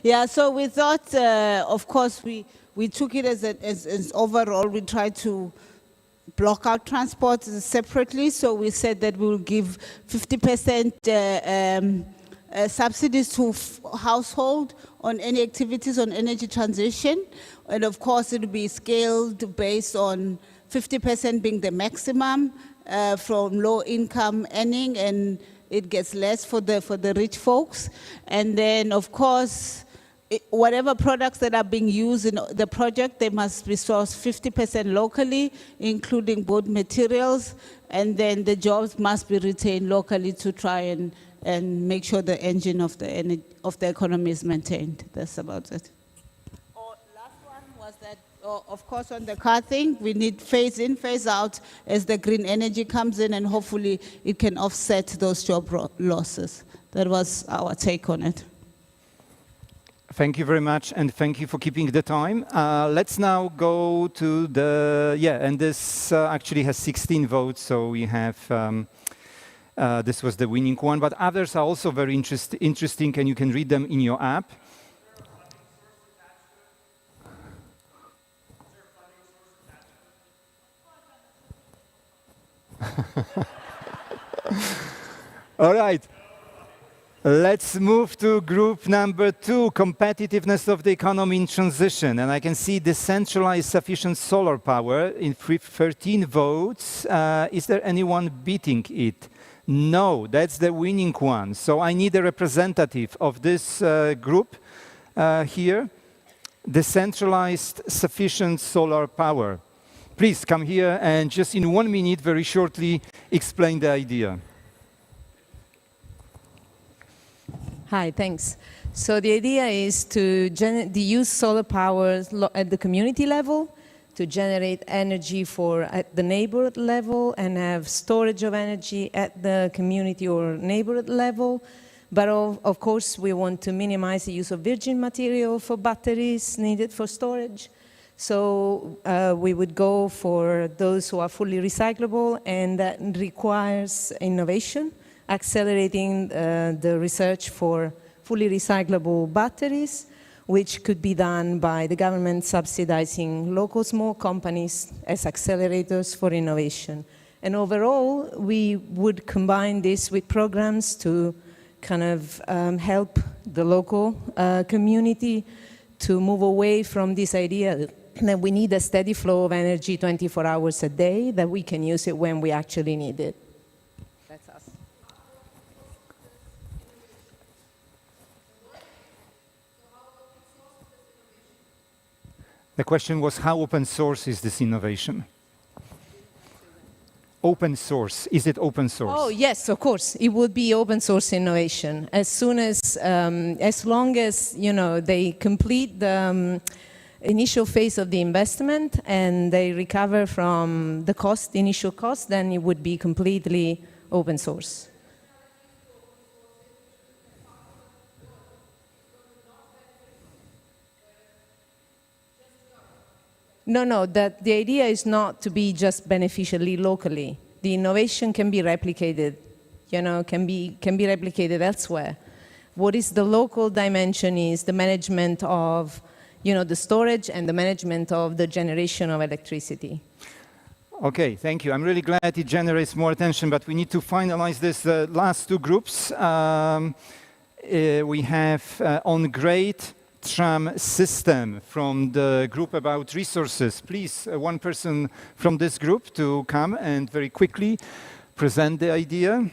Yeah, so we thought, of course, we took it as overall, we tried to block out transport separately, so we said that we will give 50% subsidies to household on any activities on energy transition. And of course, it will be scaled based on 50% being the maximum from low income earning, and it gets less for the rich folks. And then, of course, whatever products that are being used in the project, they must be sourced 50% locally, including both materials, and then the jobs must be retained locally to try and make sure the engine of the economy is maintained. That's about it. Last one was that, of course, on the car thing, we need phase in, phase out as the green energy comes in, and hopefully it can offset those job losses. That was our take on it. Thank you very much, and thank you for keeping the time. Let's now go to and this actually has 16 votes, so we have, this was the winning one, but others are also very interesting, and you can read them in your app. All right. Let's move to group number 2, competitiveness of the economy in transition. And I can see decentralized sufficient solar power in 13 votes. Is there anyone beating it? No, that's the winning one. So I need a representative of this group here. Decentralized sufficient solar power. Please come here and just in 1 minute, very shortly, explain the idea. Hi, thanks. So the idea is to use solar power at the community level to generate energy at the neighborhood level and have storage of energy at the community or neighborhood level. But of course, we want to minimize the use of virgin material for batteries needed for storage. So we would go for those who are fully recyclable, and that requires innovation, accelerating the research for fully recyclable batteries, which could be done by the government subsidizing local small companies as accelerators for innovation. And overall, we would combine this with programs to kind of help the local community to move away from this idea that we need a steady flow of energy 24 hours a day, that we can use it when we actually need it. That's us. The question was, how open source is this innovation? Open source, is it open source? Oh, yes, of course. It would be open source innovation. As long as, they complete the initial phase of the investment and they recover from the initial cost, then it would be completely open source. No, that the idea is not to be just beneficially locally. The innovation can be replicated, can be replicated elsewhere. What is the local dimension is the management of, the storage and the management of the generation of electricity. Okay, thank you. I'm really glad it generates more attention, but we need to finalize this last two groups. We have on-grade tram system from the group about resources. Please, one person from this group to come and very quickly present the idea.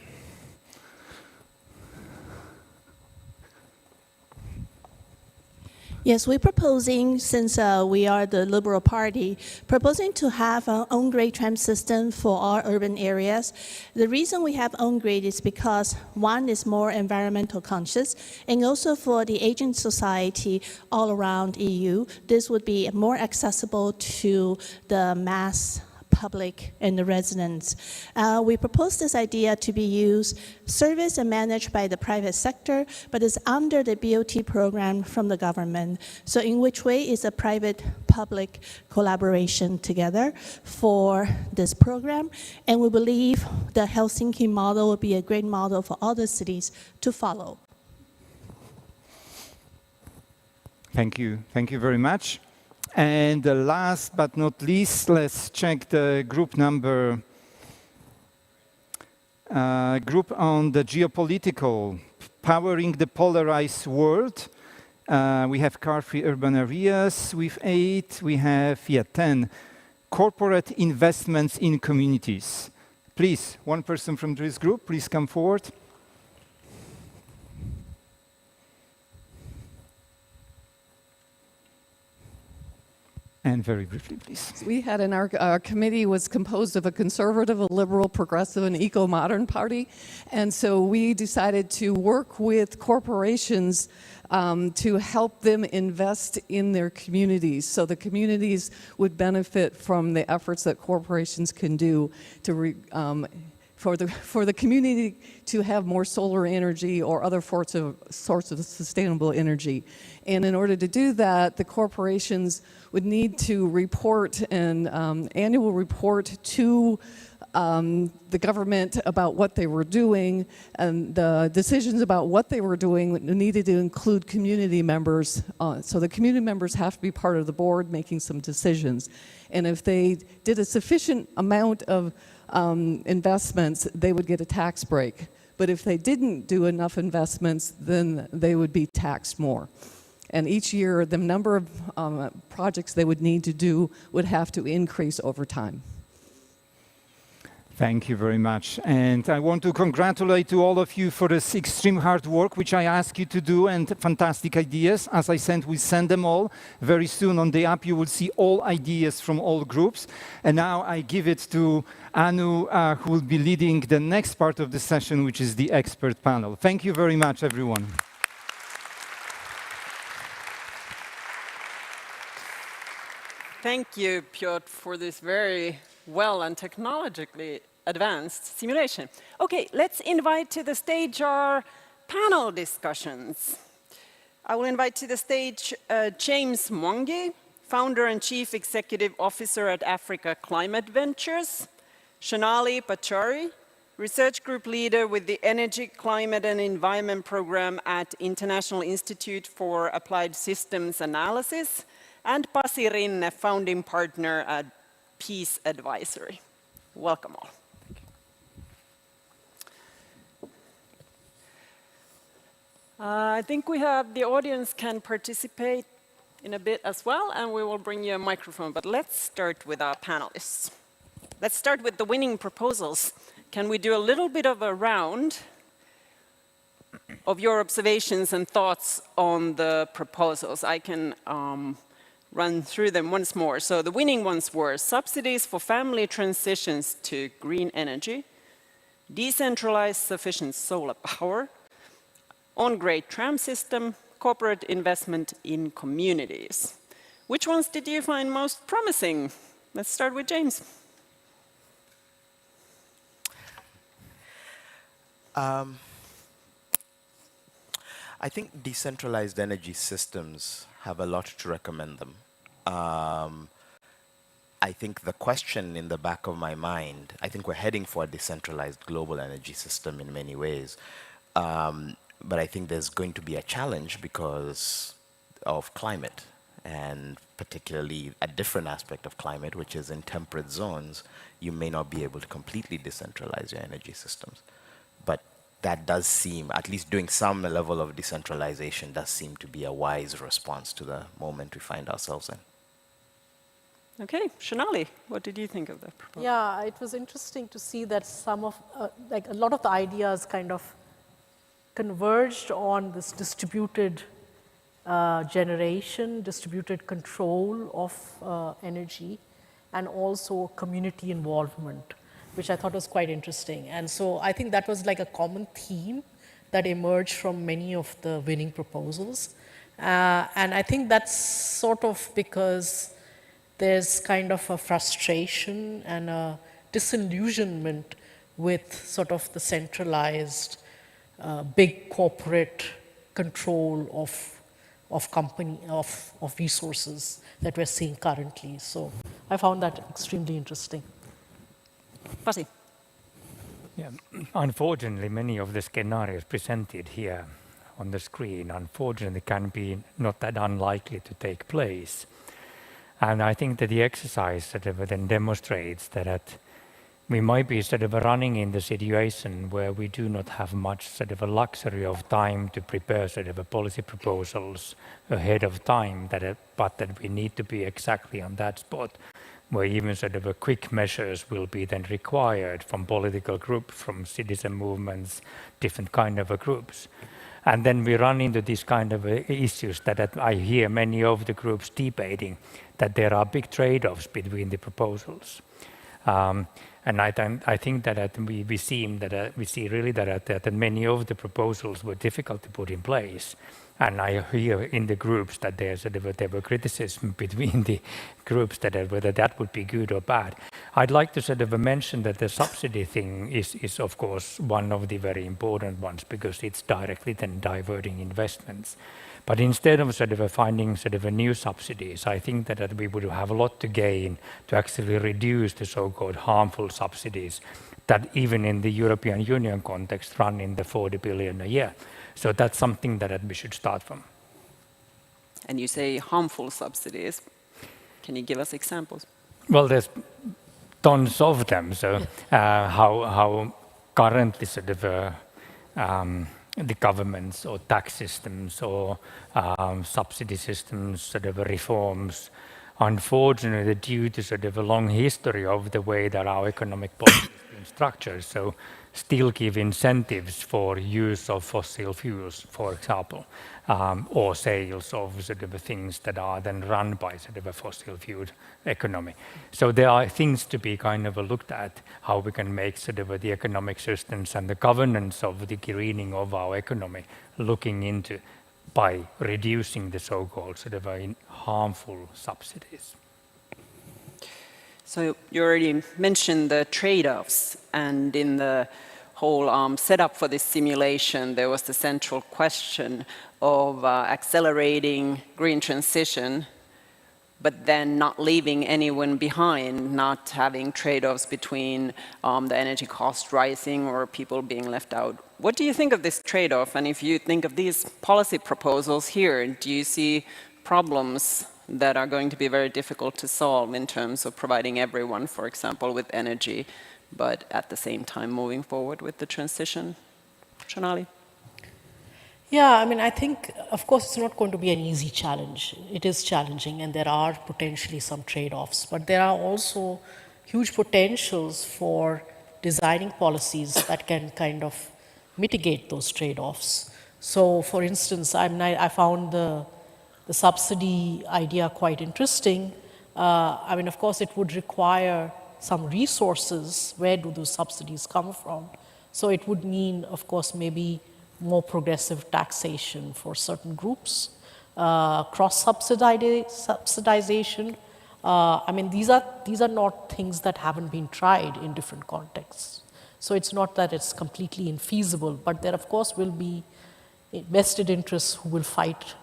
Yes, we're proposing, since we are the Liberal Party, proposing to have our own grade tram system for all urban areas. The reason we have own grade is because one is more environmental conscious, and also for the aging society all around EU, this would be more accessible to the mass public and the residents. We propose this idea to be used, serviced and managed by the private sector, but is under the BOT program from the government. So in which way is a private-public collaboration together for this program? And we believe the Helsinki model will be a great model for other cities to follow. Thank you. Thank you very much. And last but not least, let's check the group number. Group on the geopolitical, powering the polarized world. We have car-free urban areas with 8. We have 10. Corporate investments in communities. Please, one person from this group, please come forward. And very briefly, please. We had our committee was composed of a conservative, a liberal, progressive, and eco-modern party. And so we decided to work with corporations to help them invest in their communities. So the communities would benefit from the efforts that corporations can do to for the community to have more solar energy or other sorts of sustainable energy. And in order to do that, the corporations would need to report an annual report to the government about what they were doing, and the decisions about what they were doing needed to include community members. So the community members have to be part of the board making some decisions. And if they did a sufficient amount of investments, they would get a tax break. But if they didn't do enough investments, then they would be taxed more. And each year, the number of projects they would need to do would have to increase over time. Thank you very much. And I want to congratulate to all of you for this extreme hard work, which I ask you to do, and fantastic ideas. As I said, we send them all. Very soon on the app, you will see all ideas from all groups. And now I give it to Anu, who will be leading the next part of the session, which is the expert panel. Thank you very much, everyone. Thank you, Piotr, for this very well and technologically advanced simulation. Okay, let's invite to the stage our panel discussions. I will invite to the stage James Mwangi, founder and chief executive officer at Africa Climate Ventures, Shonali Pachari, research group leader with the Energy, Climate and Environment program at International Institute for Applied Systems Analysis, and Pasi Rinne, founding partner at Peace Advisory. Welcome all. I think we have the audience can participate in a bit as well, and we will bring you a microphone. But let's start with our panelists. Let's start with the winning proposals. Can we do a little bit of a round of your observations and thoughts on the proposals? I can run through them once more. So the winning ones were subsidies for family transitions to green energy, decentralized sufficient solar power, on-grade tram system, corporate investment in communities. Which ones did you find most promising? Let's start with James. I think decentralized energy systems have a lot to recommend them. I think the question in the back of my mind, I think we're heading for a decentralized global energy system in many ways. But I think there's going to be a challenge because of climate, and particularly a different aspect of climate, which is in temperate zones, you may not be able to completely decentralize your energy systems. But that does seem, at least doing some level of decentralization does seem to be a wise response to the moment we find ourselves in. Okay, Shonali, what did you think of that proposal? Yeah, it was interesting to see that some of, like a lot of the ideas kind of converged on this distributed generation, distributed control of energy, and also community involvement, which I thought was quite interesting. And so I think that was like a common theme that emerged from many of the winning proposals. And I think that's sort of because there's kind of a frustration and a disillusionment with sort of the centralized big corporate control of company, of resources that we're seeing currently. So I found that extremely interesting. Pasi. Yeah, unfortunately, many of the scenarios presented here on the screen, unfortunately, can be not that unlikely to take place. And I think that the exercise sort of then demonstrates that we might be sort of running in the situation where we do not have much sort of a luxury of time to prepare sort of a policy proposals ahead of time, but that we need to be exactly on that spot where even sort of a quick measures will be then required from political groups, from citizen movements, different kind of groups. And then we run into these kind of issues that I hear many of the groups debating, that there are big trade-offs between the proposals. And I think that we see really that many of the proposals were difficult to put in place. And I hear in the groups that there were criticism between the groups that whether that would be good or bad. I'd like to sort of mention that the subsidy thing is of course one of the very important ones, because it's directly then diverting investments. But instead of sort of finding sort of a new subsidies, I think that we would have a lot to gain to actually reduce the so-called harmful subsidies that even in the European Union context run in the 40 billion a year. So that's something that we should start from. And you say harmful subsidies. Can you give us examples? Well, there's tons of them. So how currently sort of the governments or tax systems or subsidy systems sort of reforms, unfortunately, due to sort of a long history of the way that our economic policy has been structured, so still give incentives for use of fossil fuels, for example, or sales of sort of things that are then run by sort of a fossil fuel economy. So there are things to be kind of looked at, how we can make sort of the economic systems and the governance of the greening of our economy looking into by reducing the so-called sort of harmful subsidies. So you already mentioned the trade-offs, and in the whole setup for this simulation, there was the central question of accelerating green transition, but then not leaving anyone behind, not having trade-offs between the energy cost rising or people being left out. What do you think of this trade-off? And if you think of these policy proposals here, do you see problems that are going to be very difficult to solve in terms of providing everyone, for example, with energy, but at the same time moving forward with the transition? Shonali? Yeah, I mean, I think, of course, it's not going to be an easy challenge. It is challenging, and there are potentially some trade-offs, but there are also huge potentials for designing policies that can kind of mitigate those trade-offs. So, for instance, I found the subsidy idea quite interesting. I mean, of course, it would require some resources. Where do those subsidies come from? So it would mean, of course, maybe more progressive taxation for certain groups, cross-subsidization. I mean, these are not things that haven't been tried in different contexts. So it's not that it's completely infeasible, but there, of course, will be vested interests who will fight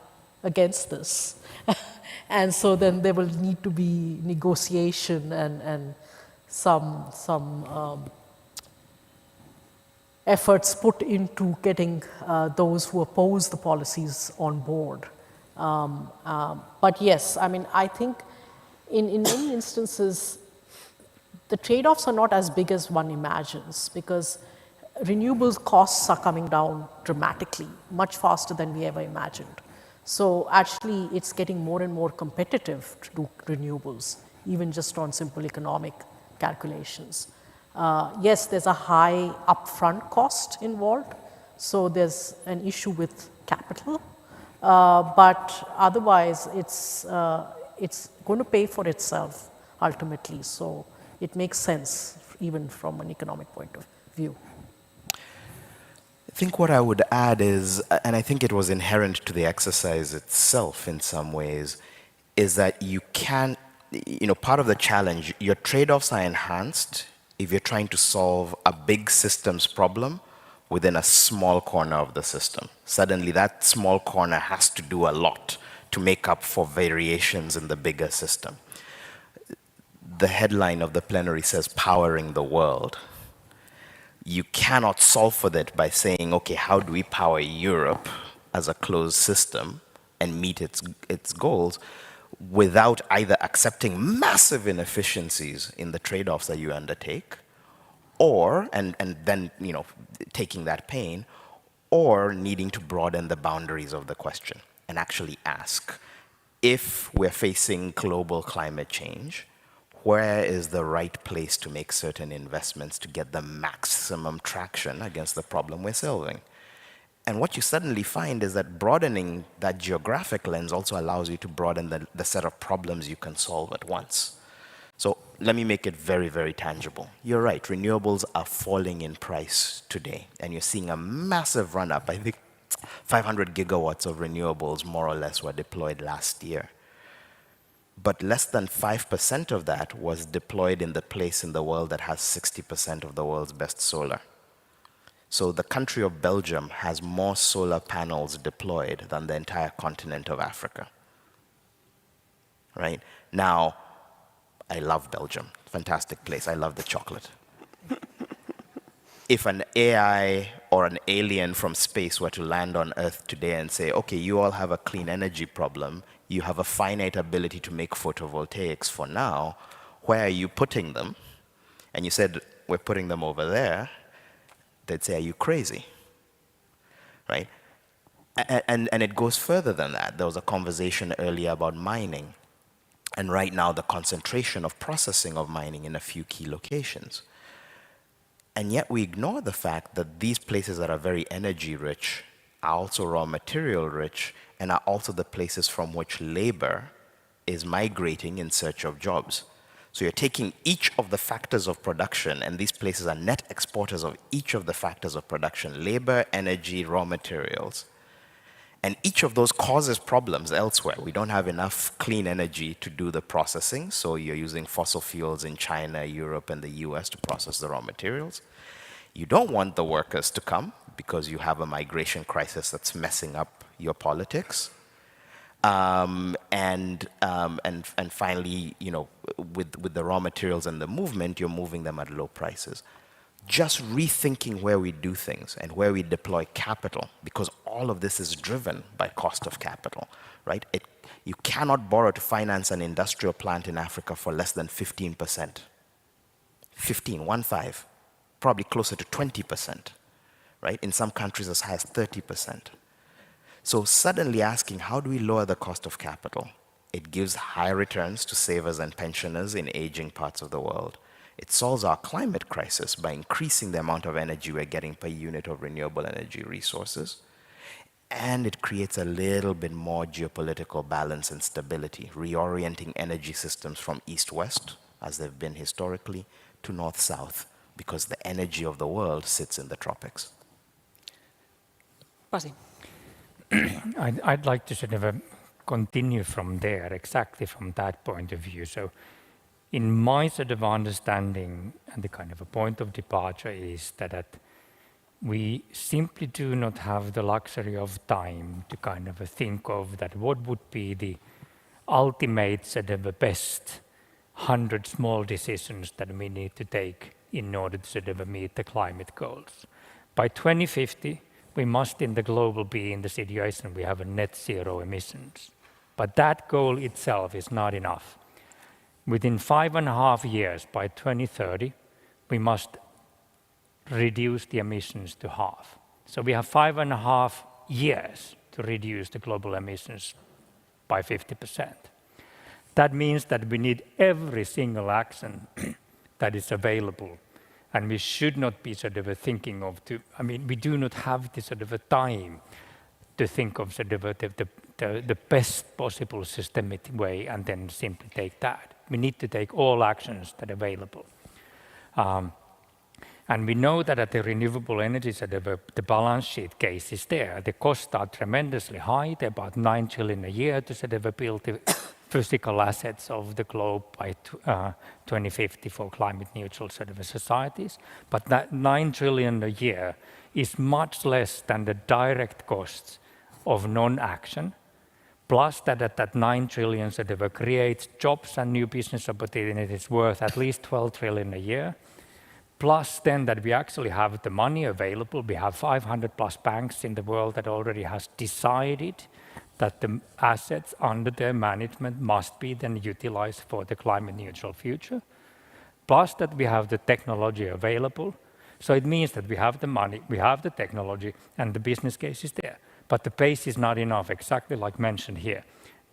against this. And so then there will need to be negotiation and some efforts put into getting those who oppose the policies on board. But yes, I mean, I think in many instances, the trade-offs are not as big as one imagines, because renewables costs are coming down dramatically, much faster than we ever imagined. So actually, it's getting more and more competitive to do renewables, even just on simple economic calculations. Yes, there's a high upfront cost involved, so there's an issue with capital, but otherwise it's going to pay for itself ultimately, so it makes sense even from an economic point of view. I think what I would add is, and I think it was inherent to the exercise itself in some ways, is that you can't part of the challenge, your trade-offs are enhanced if you're trying to solve a big systems problem within a small corner of the system. Suddenly that small corner has to do a lot to make up for variations in the bigger system. The headline of the plenary says powering the world. You cannot solve for that by saying, okay, how do we power Europe as a closed system and meet its goals without either accepting massive inefficiencies in the trade-offs that you undertake, or, and then, taking that pain, or needing to broaden the boundaries of the question and actually ask, if we're facing global climate change, where is the right place to make certain investments to get the maximum traction against the problem we're solving? And what you suddenly find is that broadening that geographic lens also allows you to broaden the set of problems you can solve at once. So let me make it very, very tangible. You're right, renewables are falling in price today, and you're seeing a massive run-up. I think 500 gigawatts of renewables, more or less, were deployed last year. But less than 5% of that was deployed in the place in the world that has 60% of the world's best solar. So the country of Belgium has more solar panels deployed than the entire continent of Africa. Right? Now, I love Belgium. Fantastic place. I love the chocolate. If an AI or an alien from space were to land on Earth today and say, okay, you all have a clean energy problem, you have a finite ability to make photovoltaics for now, where are you putting them? And you said, we're putting them over there. They'd say, are you crazy? Right? And it goes further than that. There was a conversation earlier about mining. And right now, the concentration of processing of mining in a few key locations. And yet we ignore the fact that these places that are very energy rich are also raw material rich and are also the places from which labor is migrating in search of jobs. So you're taking each of the factors of production, and these places are net exporters of each of the factors of production: labor, energy, raw materials. And each of those causes problems elsewhere. We don't have enough clean energy to do the processing, so you're using fossil fuels in China, Europe, and the US to process the raw materials. You don't want the workers to come because you have a migration crisis that's messing up your politics. And finally, with the raw materials and the movement, you're moving them at low prices. Just rethinking where we do things and where we deploy capital, because all of this is driven by cost of capital, right? You cannot borrow to finance an industrial plant in Africa for less than 15%. 15, probably closer to 20%, right? In some countries as high as 30%. So suddenly asking, how do we lower the cost of capital? It gives high returns to savers and pensioners in aging parts of the world. It solves our climate crisis by increasing the amount of energy we're getting per unit of renewable energy resources. And it creates a little bit more geopolitical balance and stability, reorienting energy systems from east-west, as they've been historically, to north-south, because the energy of the world sits in the tropics. Pasi. I'd like to sort of continue from there, exactly from that point of view. So in my sort of understanding, and the kind of a point of departure is that we simply do not have the luxury of time to kind of think of that what would be the ultimate sort of best 100 small decisions that we need to take in order to sort of meet the climate goals. By 2050, we must in the global be in the situation we have a net zero emissions. But that goal itself is not enough. Within 5.5 years, by 2030, we must reduce the emissions to half. So we have 5.5 years to reduce the global emissions by 50%. That means that we need every single action that is available. And we should not be sort of thinking of, we do not have the sort of a time to think of sort of the best possible systemic way and then simply take that. We need to take all actions that are available. And we know that at the renewable energy, sort of the balance sheet case is there. The costs are tremendously high. They're about 9 trillion a year to sort of build the physical assets of the globe by 2050 for climate neutral sort of societies. But that 9 trillion a year is much less than the direct costs of non-action, plus that 9 trillion sort of creates jobs and new business opportunities worth at least 12 trillion a year. Plus then that we actually have the money available. We have 500 plus banks in the world that already has decided that the assets under their management must be then utilized for the climate neutral future. Plus that we have the technology available. So it means that we have the money, we have the technology, and the business case is there. But the pace is not enough, exactly like mentioned here.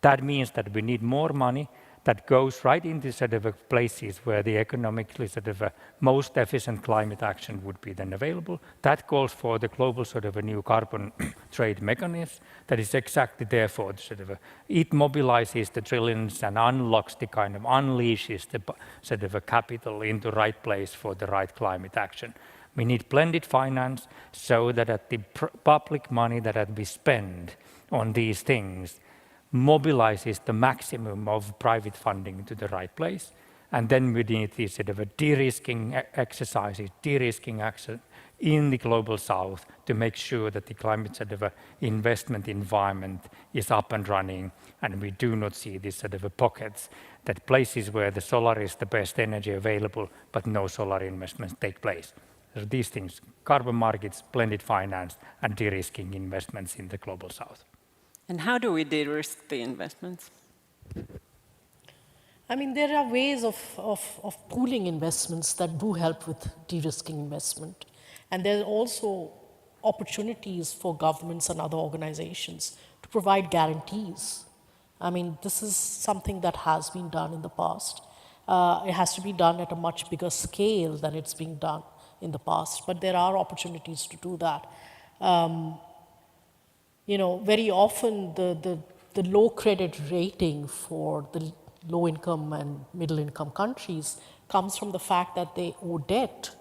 That means that we need more money that goes right into sort of places where the economically sort of most efficient climate action would be then available. That calls for the global sort of a new carbon trade mechanism that is exactly there for the sort of it mobilizes the trillions and unlocks the kind of unleashes the sort of a capital into the right place for the right climate action. We need blended finance so that the public money that we spend on these things mobilizes the maximum of private funding to the right place. And then we need these sort of a de-risking exercises, de-risking action in the global south to make sure that the climate sort of investment environment is up and running, and we do not see these sort of pockets that places where the solar is the best energy available, but no solar investments take place. So these things, carbon markets, blended finance, and de-risking investments in the global south. And how do we de-risk the investments? I mean, there are ways of pooling investments that do help with de-risking investment. And there are also opportunities for governments and other organizations to provide guarantees. I mean, this is something that has been done in the past. It has to be done at a much bigger scale than it's being done in the past, but there are opportunities to do that. You know, very often the low credit rating for the low income and middle income countries comes from the fact that they owe debt.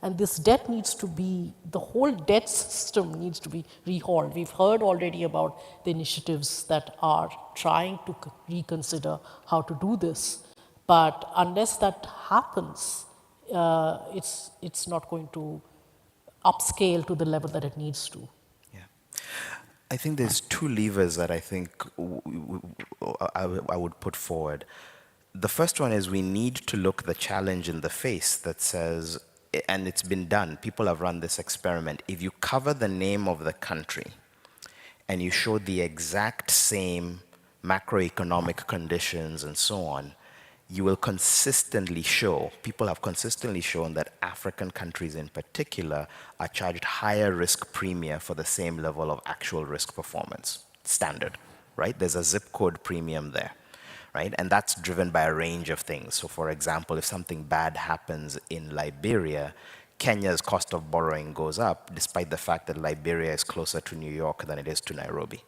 And this debt needs to be, the whole debt system needs to be rehauled. We've heard already about the initiatives that are trying to reconsider how to do this. But unless that happens, it's not going to upscale to the level that it needs to. I think there's two levers that I think I would put forward. The first one is we need to look the challenge in the face that says, and it's been done, people have run this experiment. If you cover the name of the country and you show the exact same macroeconomic conditions and so on, you will consistently show, people have consistently shown that African countries in particular are charged higher risk premium for the same level of actual risk performance, standard, right? There's a zip code premium there, right? And that's driven by a range of things. So for example, if something bad happens in Liberia, Kenya's cost of borrowing goes up despite the fact that Liberia is closer to New York than it is to Nairobi.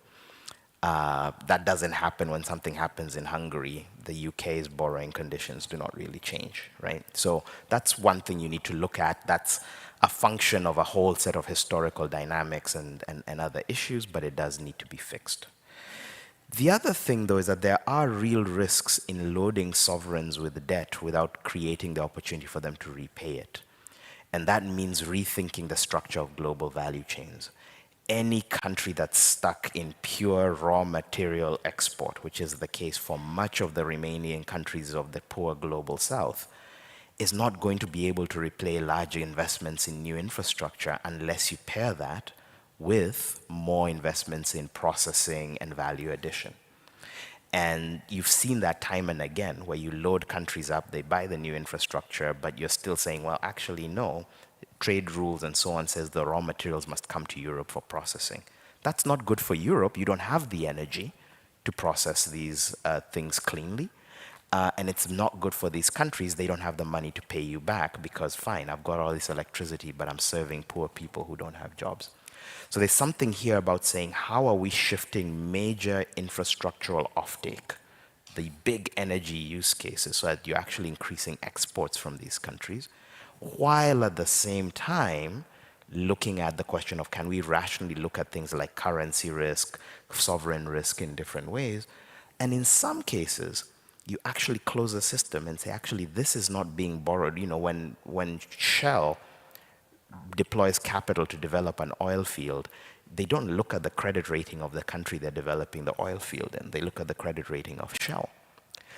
That doesn't happen when something happens in Hungary. The UK's borrowing conditions do not really change, right? So that's one thing you need to look at. That's a function of a whole set of historical dynamics and other issues, but it does need to be fixed. The other thing, though, is that there are real risks in loading sovereigns with debt without creating the opportunity for them to repay it. And that means rethinking the structure of global value chains. Any country that's stuck in pure raw material export, which is the case for much of the remaining countries of the poor global south, is not going to be able to repay large investments in new infrastructure unless you pair that with more investments in processing and value addition. And you've seen that time and again, where you load countries up, they buy the new infrastructure, but you're still saying, well, actually, no. Trade rules and so on says the raw materials must come to Europe for processing. That's not good for Europe. You don't have the energy to process these things cleanly. And it's not good for these countries. They don't have the money to pay you back because, fine, I've got all this electricity, but I'm serving poor people who don't have jobs. So there's something here about saying, how are we shifting major infrastructural offtake, the big energy use cases, so that you're actually increasing exports from these countries, while at the same time looking at the question of, can we rationally look at things like currency risk, sovereign risk in different ways, And in some cases, you actually close the system and say, actually, this is not being borrowed. You know, when Shell deploys capital to develop an oil field, they don't look at the credit rating of the country they're developing the oil field in. They look at the credit rating of Shell.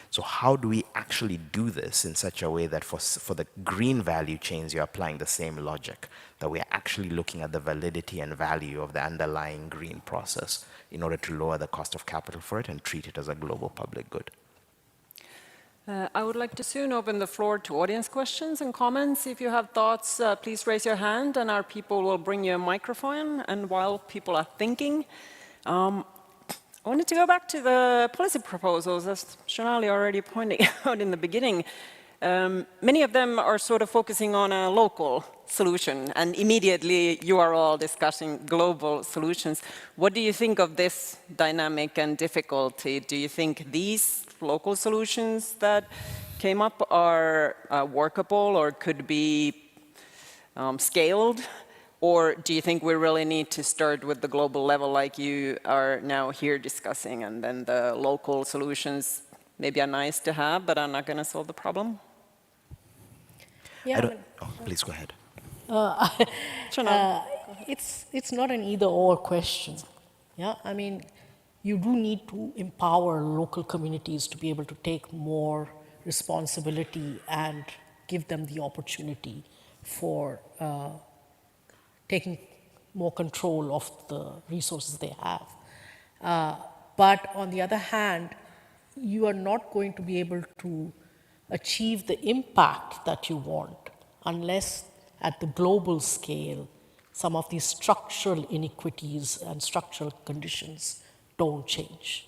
So how do we actually do this in such a way that for the green value chains, you're applying the same logic, that we're actually looking at the validity and value of the underlying green process in order to lower the cost of capital for it and treat it as a global public good? I would like to soon open the floor to audience questions and comments. If you have thoughts, please raise your hand and our people will bring you a microphone. And while people are thinking, I wanted to go back to the policy proposals, as Shonali already pointed out in the beginning. Many of them are sort of focusing on a local solution, and immediately you are all discussing global solutions. What do you think of this dynamic and difficulty? Do you think these local solutions that came up are workable or could be scaled? Or do you think we really need to start with the global level like you are now here discussing, and then the local solutions maybe are nice to have, but are not going to solve the problem? Yeah, please go ahead. It's not an either-or question. Yeah, I mean, you do need to empower local communities to be able to take more responsibility and give them the opportunity for taking more control of the resources they have. But on the other hand, you are not going to be able to achieve the impact that you want unless at the global scale, some of these structural inequities and structural conditions don't change,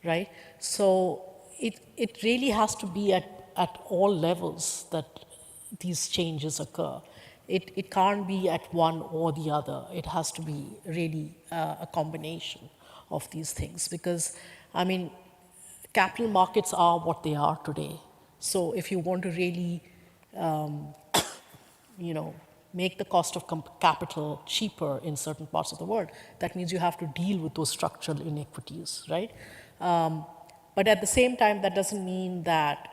right? So it really has to be at all levels that these changes occur. It can't be at one or the other. It has to be really a combination of these things because, I mean, capital markets are what they are today. So if you want to really, make the cost of capital cheaper in certain parts of the world, that means you have to deal with those structural inequities, right? But at the same time, that doesn't mean that,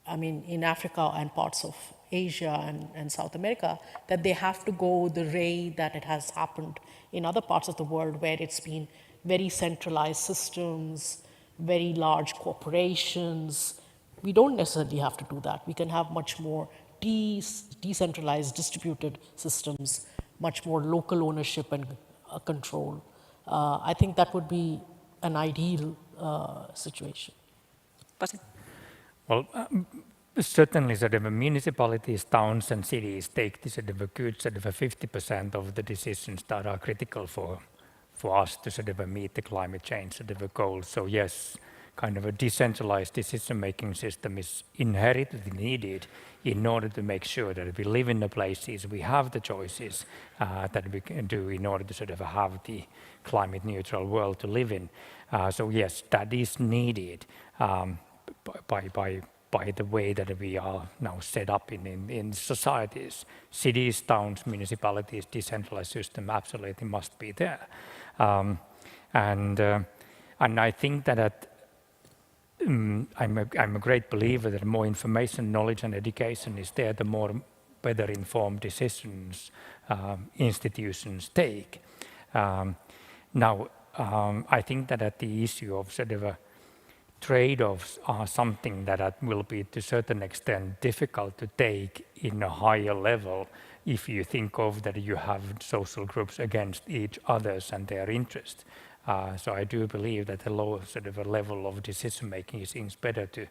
in Africa and parts of Asia and South America, that they have to go the way that it has happened in other parts of the world where it's been very centralized systems, very large corporations. We don't necessarily have to do that. We can have much more decentralized, distributed systems, much more local ownership and control. I think that would be an ideal situation. Well, certainly sort of municipalities, towns and cities take the sort of a good sort of a 50% of the decisions that are critical for us to sort of meet the climate change sort of a goal. So yes, kind of a decentralized decision-making system is inherently needed in order to make sure that we live in the places, we have the choices that we can do in order to sort of have the climate neutral world to live in. So yes, that is needed by the way that we are now set up in societies. Cities, towns, municipalities, decentralized system absolutely must be there. And I think that I'm a great believer that more information, knowledge and education is there, the more better informed decisions institutions take. Now, I think that the issue of sort of trade-offs are something that will be to a certain extent difficult to take in a higher level if you think of that you have social groups against each others and their interests. So I do believe that the lower sort of a level of decision making seems better to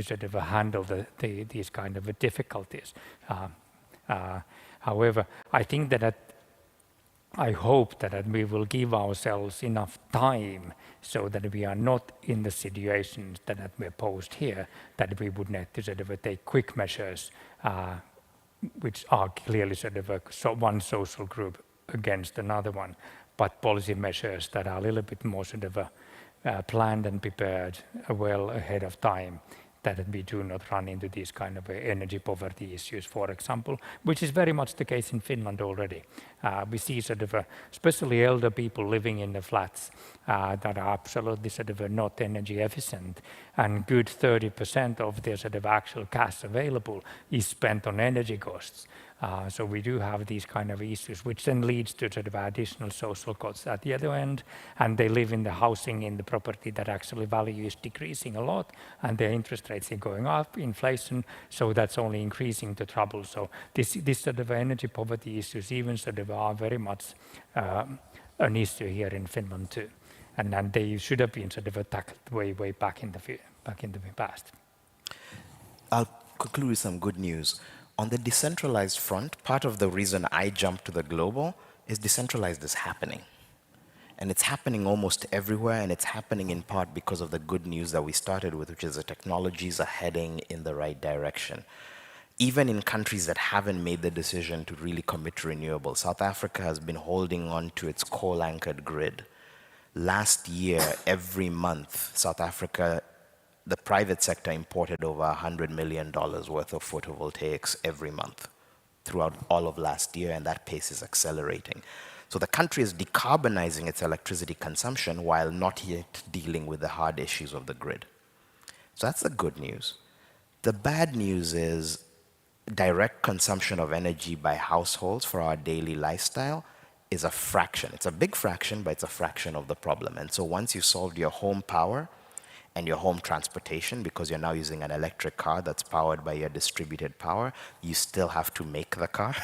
sort of handle these kind of difficulties. However, I think that I hope that we will give ourselves enough time so that we are not in the situations that we're posed here, that we would need to sort of take quick measures which are clearly sort of one social group against another one, but policy measures that are a little bit more sort of planned and prepared well ahead of time, that we do not run into these kind of energy poverty issues, for example, which is very much the case in Finland already. We see sort of, especially elder people living in the flats that are absolutely sort of not energy efficient, and good 30% of their sort of actual cash available is spent on energy costs. So we do have these kind of issues, which then leads to sort of additional social costs at the other end, and they live in the housing, in the property that actually value is decreasing a lot, and their interest rates are going up, inflation, so that's only increasing the trouble. So this sort of energy poverty issues even sort of are very much an issue here in Finland too, and they should have been sort of tackled way back in the past. I'll conclude with some good news. On the decentralized front, part of the reason I jumped to the global is decentralized is happening. And it's happening almost everywhere, and it's happening in part because of the good news that we started with, which is the technologies are heading in the right direction. Even in countries that haven't made the decision to really commit to renewables, South Africa has been holding on to its coal-anchored grid. Last year, every month, South Africa, the private sector imported over $100 million worth of photovoltaics every month throughout all of last year, and that pace is accelerating. So the country is decarbonizing its electricity consumption while not yet dealing with the hard issues of the grid. So that's the good news. The bad news is direct consumption of energy by households for our daily lifestyle is a fraction. It's a big fraction, but it's a fraction of the problem. And so once you've solved your home power and your home transportation, because you're now using an electric car that's powered by your distributed power, you still have to make the car.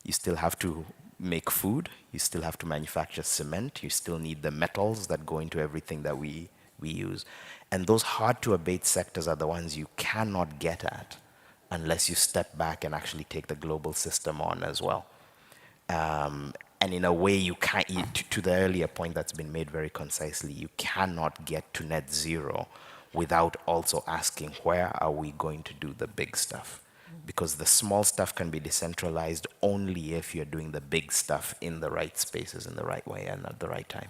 You still have to make food. You still have to manufacture cement. You still need the metals that go into everything that we use. And those hard to abate sectors are the ones you cannot get at unless you step back and actually take the global system on as well. And in a way, you can't, to the earlier point that's been made very concisely, you cannot get to net zero without also asking, where are we going to do the big stuff? Because the small stuff can be decentralized only if you're doing the big stuff in the right spaces, in the right way, and at the right time.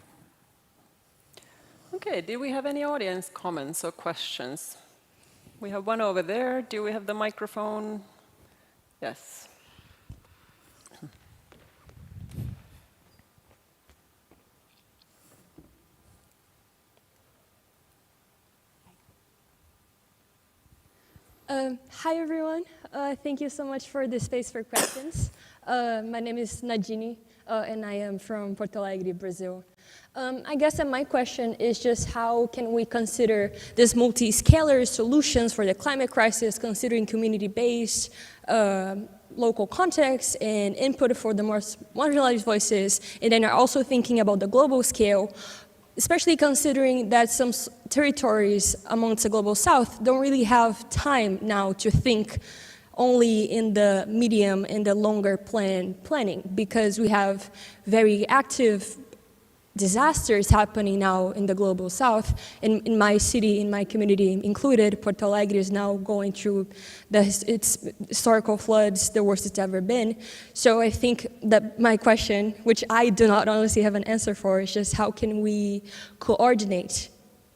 Okay, do we have any audience comments or questions? We have one over there. Do we have the microphone? Yes. Hi, everyone. Thank you so much for the space for questions. My name is Nadine, and I am from Porto Alegre, Brazil. I guess that my question is just how can we consider this multi-scalar solutions for the climate crisis, considering community-based, local context, and input for the most marginalized voices, and then are also thinking about the global scale, especially considering that some territories amongst the global south don't really have time now to think only in the medium and the longer planning, because we have very active disasters happening now in the global south. In my city, in my community included, Porto Alegre is now going through its historical floods, the worst it's ever been. So I think that my question, which I do not honestly have an answer for, is just how can we coordinate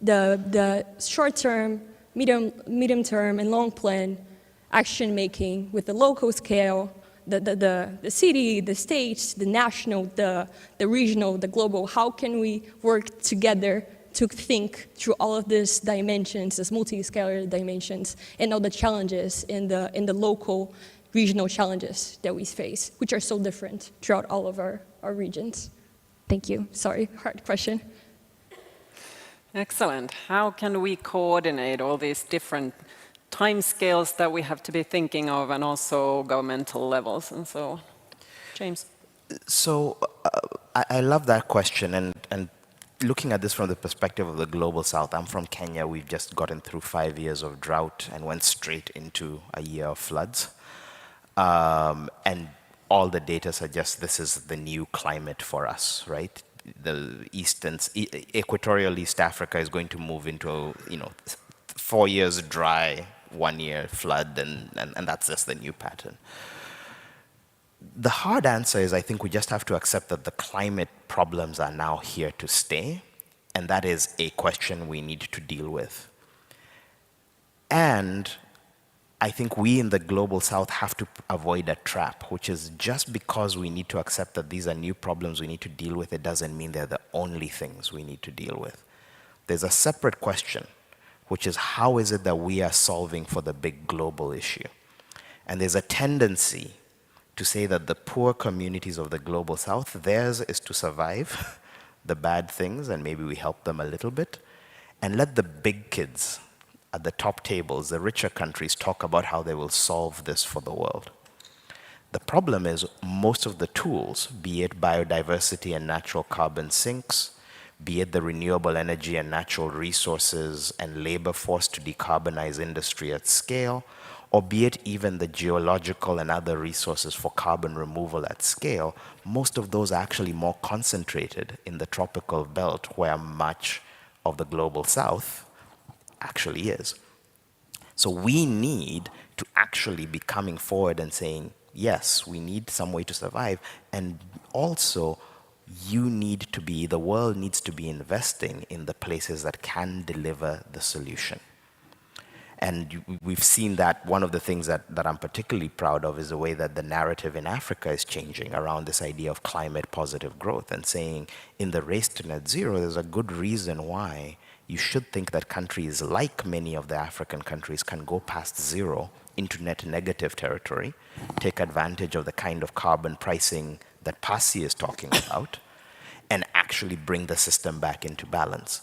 the short-term, medium-term, and long plan action making with the local scale, the city, the states, the national, the regional, the global. How can we work together to think through all of these dimensions, these multi-scalar dimensions, and all the challenges in the local, regional challenges that we face, which are so different throughout all of our regions? Thank you. Sorry, hard question. Excellent. How can we coordinate all these different timescales that we have to be thinking of, and also governmental levels and so on? James? So I love that question, and looking at this from the perspective of the global south. I'm from Kenya. We've just gotten through 5 years of drought and went straight into a year of floods. And all the data suggests this is the new climate for us, right? The equatorial East Africa is going to move into, 4 years dry, 1 year flood, and that's just the new pattern. The hard answer is, I think we just have to accept that the climate problems are now here to stay, and that is a question we need to deal with. And I think we in the global south have to avoid a trap, which is just because we need to accept that these are new problems we need to deal with, it doesn't mean they're the only things we need to deal with. There's a separate question, which is how is it that we are solving for the big global issue? And there's a tendency to say that the poor communities of the global south, theirs is to survive the bad things, and maybe we help them a little bit, and let the big kids at the top tables, the richer countries, talk about how they will solve this for the world. The problem is most of the tools, be it biodiversity and natural carbon sinks, be it the renewable energy and natural resources and labor force to decarbonize industry at scale, or be it even the geological and other resources for carbon removal at scale, most of those are actually more concentrated in the tropical belt where much of the global south actually is. So we need to actually be coming forward and saying, yes, we need some way to survive, and also the world needs to be investing in the places that can deliver the solution. And we've seen that one of the things that I'm particularly proud of is the way that the narrative in Africa is changing around this idea of climate positive growth, and saying in the race to net zero, there's a good reason why you should think that countries like many of the African countries can go past zero into net negative territory, take advantage of the kind of carbon pricing that Pasi is talking about, and actually bring the system back into balance.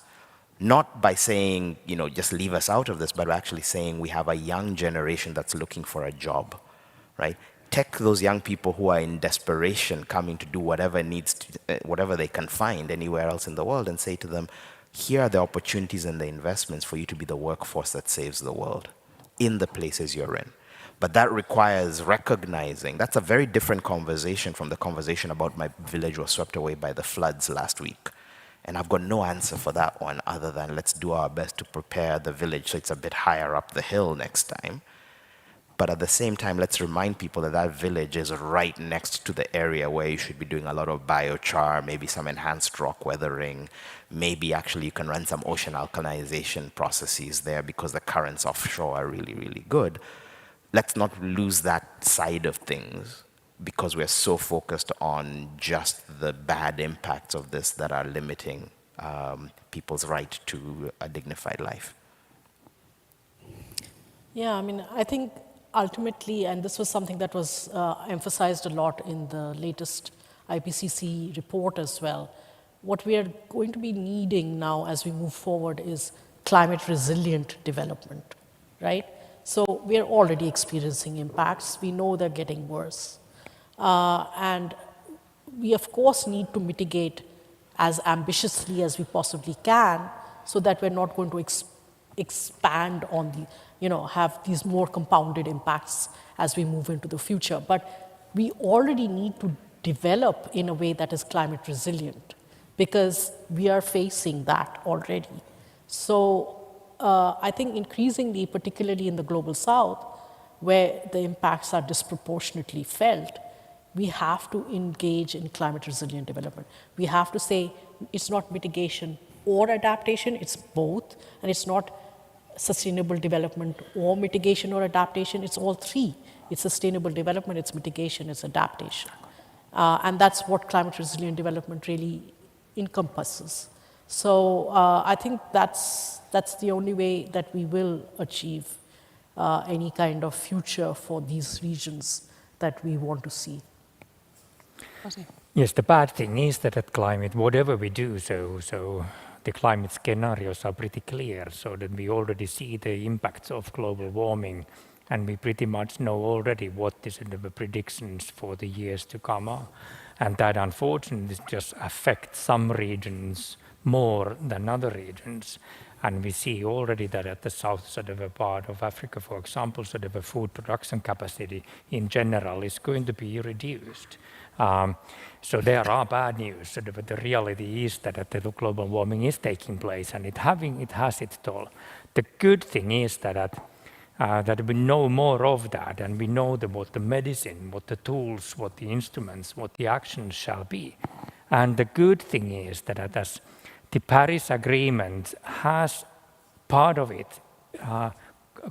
Not by saying, just leave us out of this, but actually saying we have a young generation that's looking for a job, right? Take those young people who are in desperation coming to do whatever they can find anywhere else in the world, and say to them, here are the opportunities and the investments for you to be the workforce that saves the world in the places you're in. But that requires recognizing, that's a very different conversation from the conversation about my village was swept away by the floods last week. And I've got no answer for that one other than let's do our best to prepare the village so it's a bit higher up the hill next time. But at the same time, let's remind people that that village is right next to the area where you should be doing a lot of biochar, maybe some enhanced rock weathering, maybe actually you can run some ocean alkalization processes there because the currents offshore are really, really good. Let's not lose that side of things because we're so focused on just the bad impacts of this that are limiting people's right to a dignified life. Yeah, I think ultimately, and this was something that was emphasized a lot in the latest IPCC report as well, what we are going to be needing now as we move forward is climate resilient development, right? So we are already experiencing impacts. We know they're getting worse. And we, of course, need to mitigate as ambitiously as we possibly can so that we're not going to expand on have these more compounded impacts as we move into the future. But we already need to develop in a way that is climate resilient because we are facing that already. So I think increasingly, particularly in the global south, where the impacts are disproportionately felt, we have to engage in climate resilient development. We have to say it's not mitigation or adaptation, it's both, and it's not sustainable development or mitigation or adaptation, it's all three. It's sustainable development, it's mitigation, it's adaptation. And that's what climate resilient development really encompasses. So I think that's the only way that we will achieve any kind of future for these regions that we want to see. Yes, the bad thing is that at climate, whatever we do, so the climate scenarios are pretty clear, so that we already see the impacts of global warming, and we pretty much know already what the sort of predictions for the years to come are. And that unfortunately just affects some regions more than other regions. And we see already that at the south sort of a part of Africa, for example, sort of a food production capacity in general is going to be reduced. So there are bad news. Sort of the reality is that the global warming is taking place and it has its toll. The good thing is that we know more of that, and we know what the medicine, what the tools, what the instruments, what the actions shall be. And the good thing is that as the Paris Agreement has part of it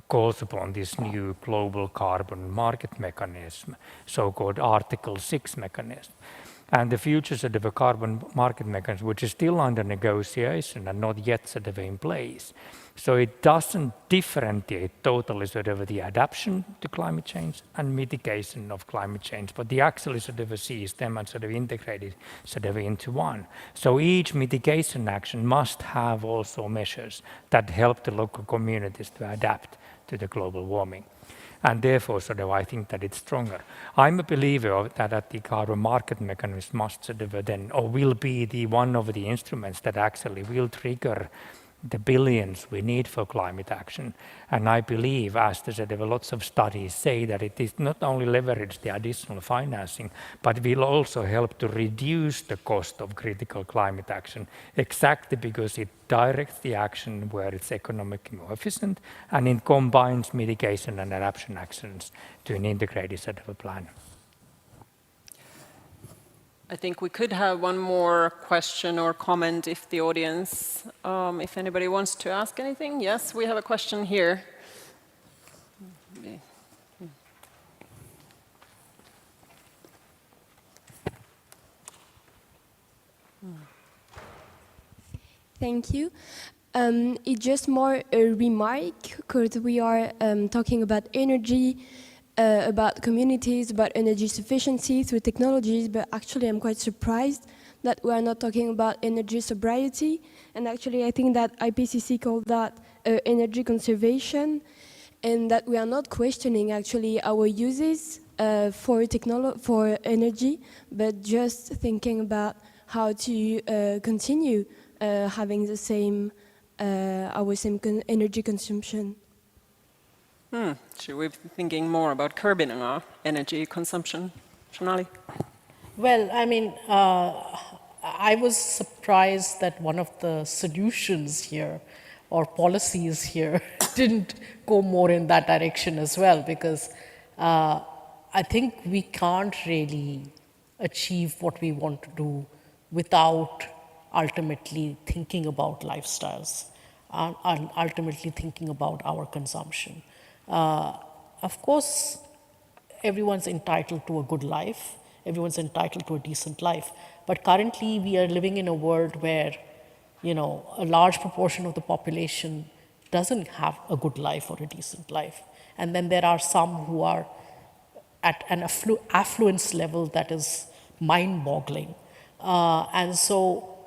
calls upon this new global carbon market mechanism, so-called Article 6 mechanism. And the future sort of a carbon market mechanism, which is still under negotiation and not yet sort of in place. So it doesn't differentiate totally sort of the adaptation to climate change and mitigation of climate change, but the actually sort of sees them and sort of integrated sort of into one. So each mitigation action must have also measures that help the local communities to adapt to the global warming. And therefore, sort of, I think that it's stronger. I'm a believer of that the carbon market mechanism must sort of then, or will be the one of the instruments that actually will trigger the billions we need for climate action. And I believe, as there were lots of studies say, that it is not only leverage the additional financing, but will also help to reduce the cost of critical climate action, exactly because it directs the action where it's economically more efficient, and it combines mitigation and adaptation actions to an integrated set of a plan. I think we could have one more question or comment if the audience, if anybody wants to ask anything. Yes, we have a question here. Thank you. It's just more a remark, because we are talking about energy, about communities, about energy sufficiency through technologies, but actually I'm quite surprised that we are not talking about energy sobriety. And actually I think that IPCC called that energy conservation, and that we are not questioning actually our uses for energy, but just thinking about how to continue having the same, our same energy consumption. Should we be thinking more about curbing our energy consumption? Shonali? Well, I mean, I was surprised that one of the solutions here or policies here didn't go more in that direction as well, because I think we can't really achieve what we want to do without ultimately thinking about lifestyles, and ultimately thinking about our consumption. Of course, everyone's entitled to a good life, everyone's entitled to a decent life, but currently we are living in a world where, you know, a large proportion of the population doesn't have a good life or a decent life. And then there are some who are at an affluence level that is mind-boggling. And so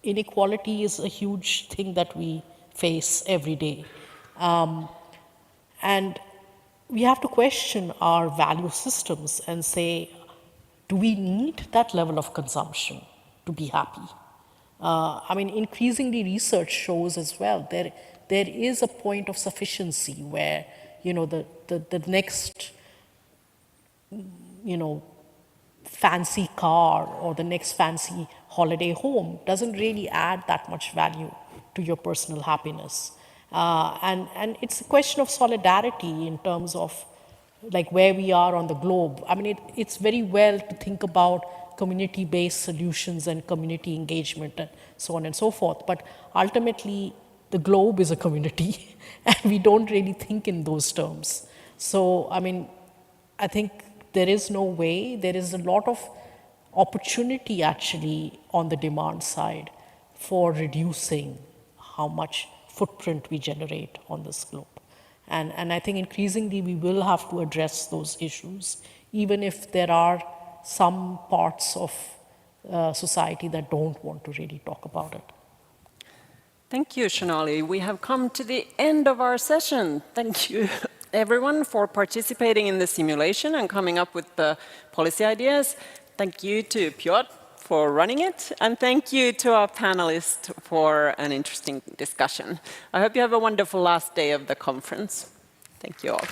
inequality is a huge thing that we face every day. And we have to question our value systems and say, do we need that level of consumption to be happy? I mean, increasingly research shows as well, there is a point of sufficiency where, you know, the next, you know, fancy car or the next fancy holiday home doesn't really add that much value to your personal happiness. And it's a question of solidarity in terms of like where we are on the globe. I mean, it's very well to think about community-based solutions and community engagement and so on and so forth. But ultimately, the globe is a community and we don't really think in those terms. So, I mean, I think there is no way, there is a lot of opportunity actually on the demand side for reducing how much footprint we generate on this globe. And I think increasingly we will have to address those issues, even if there are some parts of society that don't want to really talk about it. Thank you, Shonali. We have come to the end of our session. Thank you, everyone, for participating in the simulation and coming up with the policy ideas. Thank you to Piotr for running it, and thank you to our panelists for an interesting discussion. I hope you have a wonderful last day of the conference. Thank you all.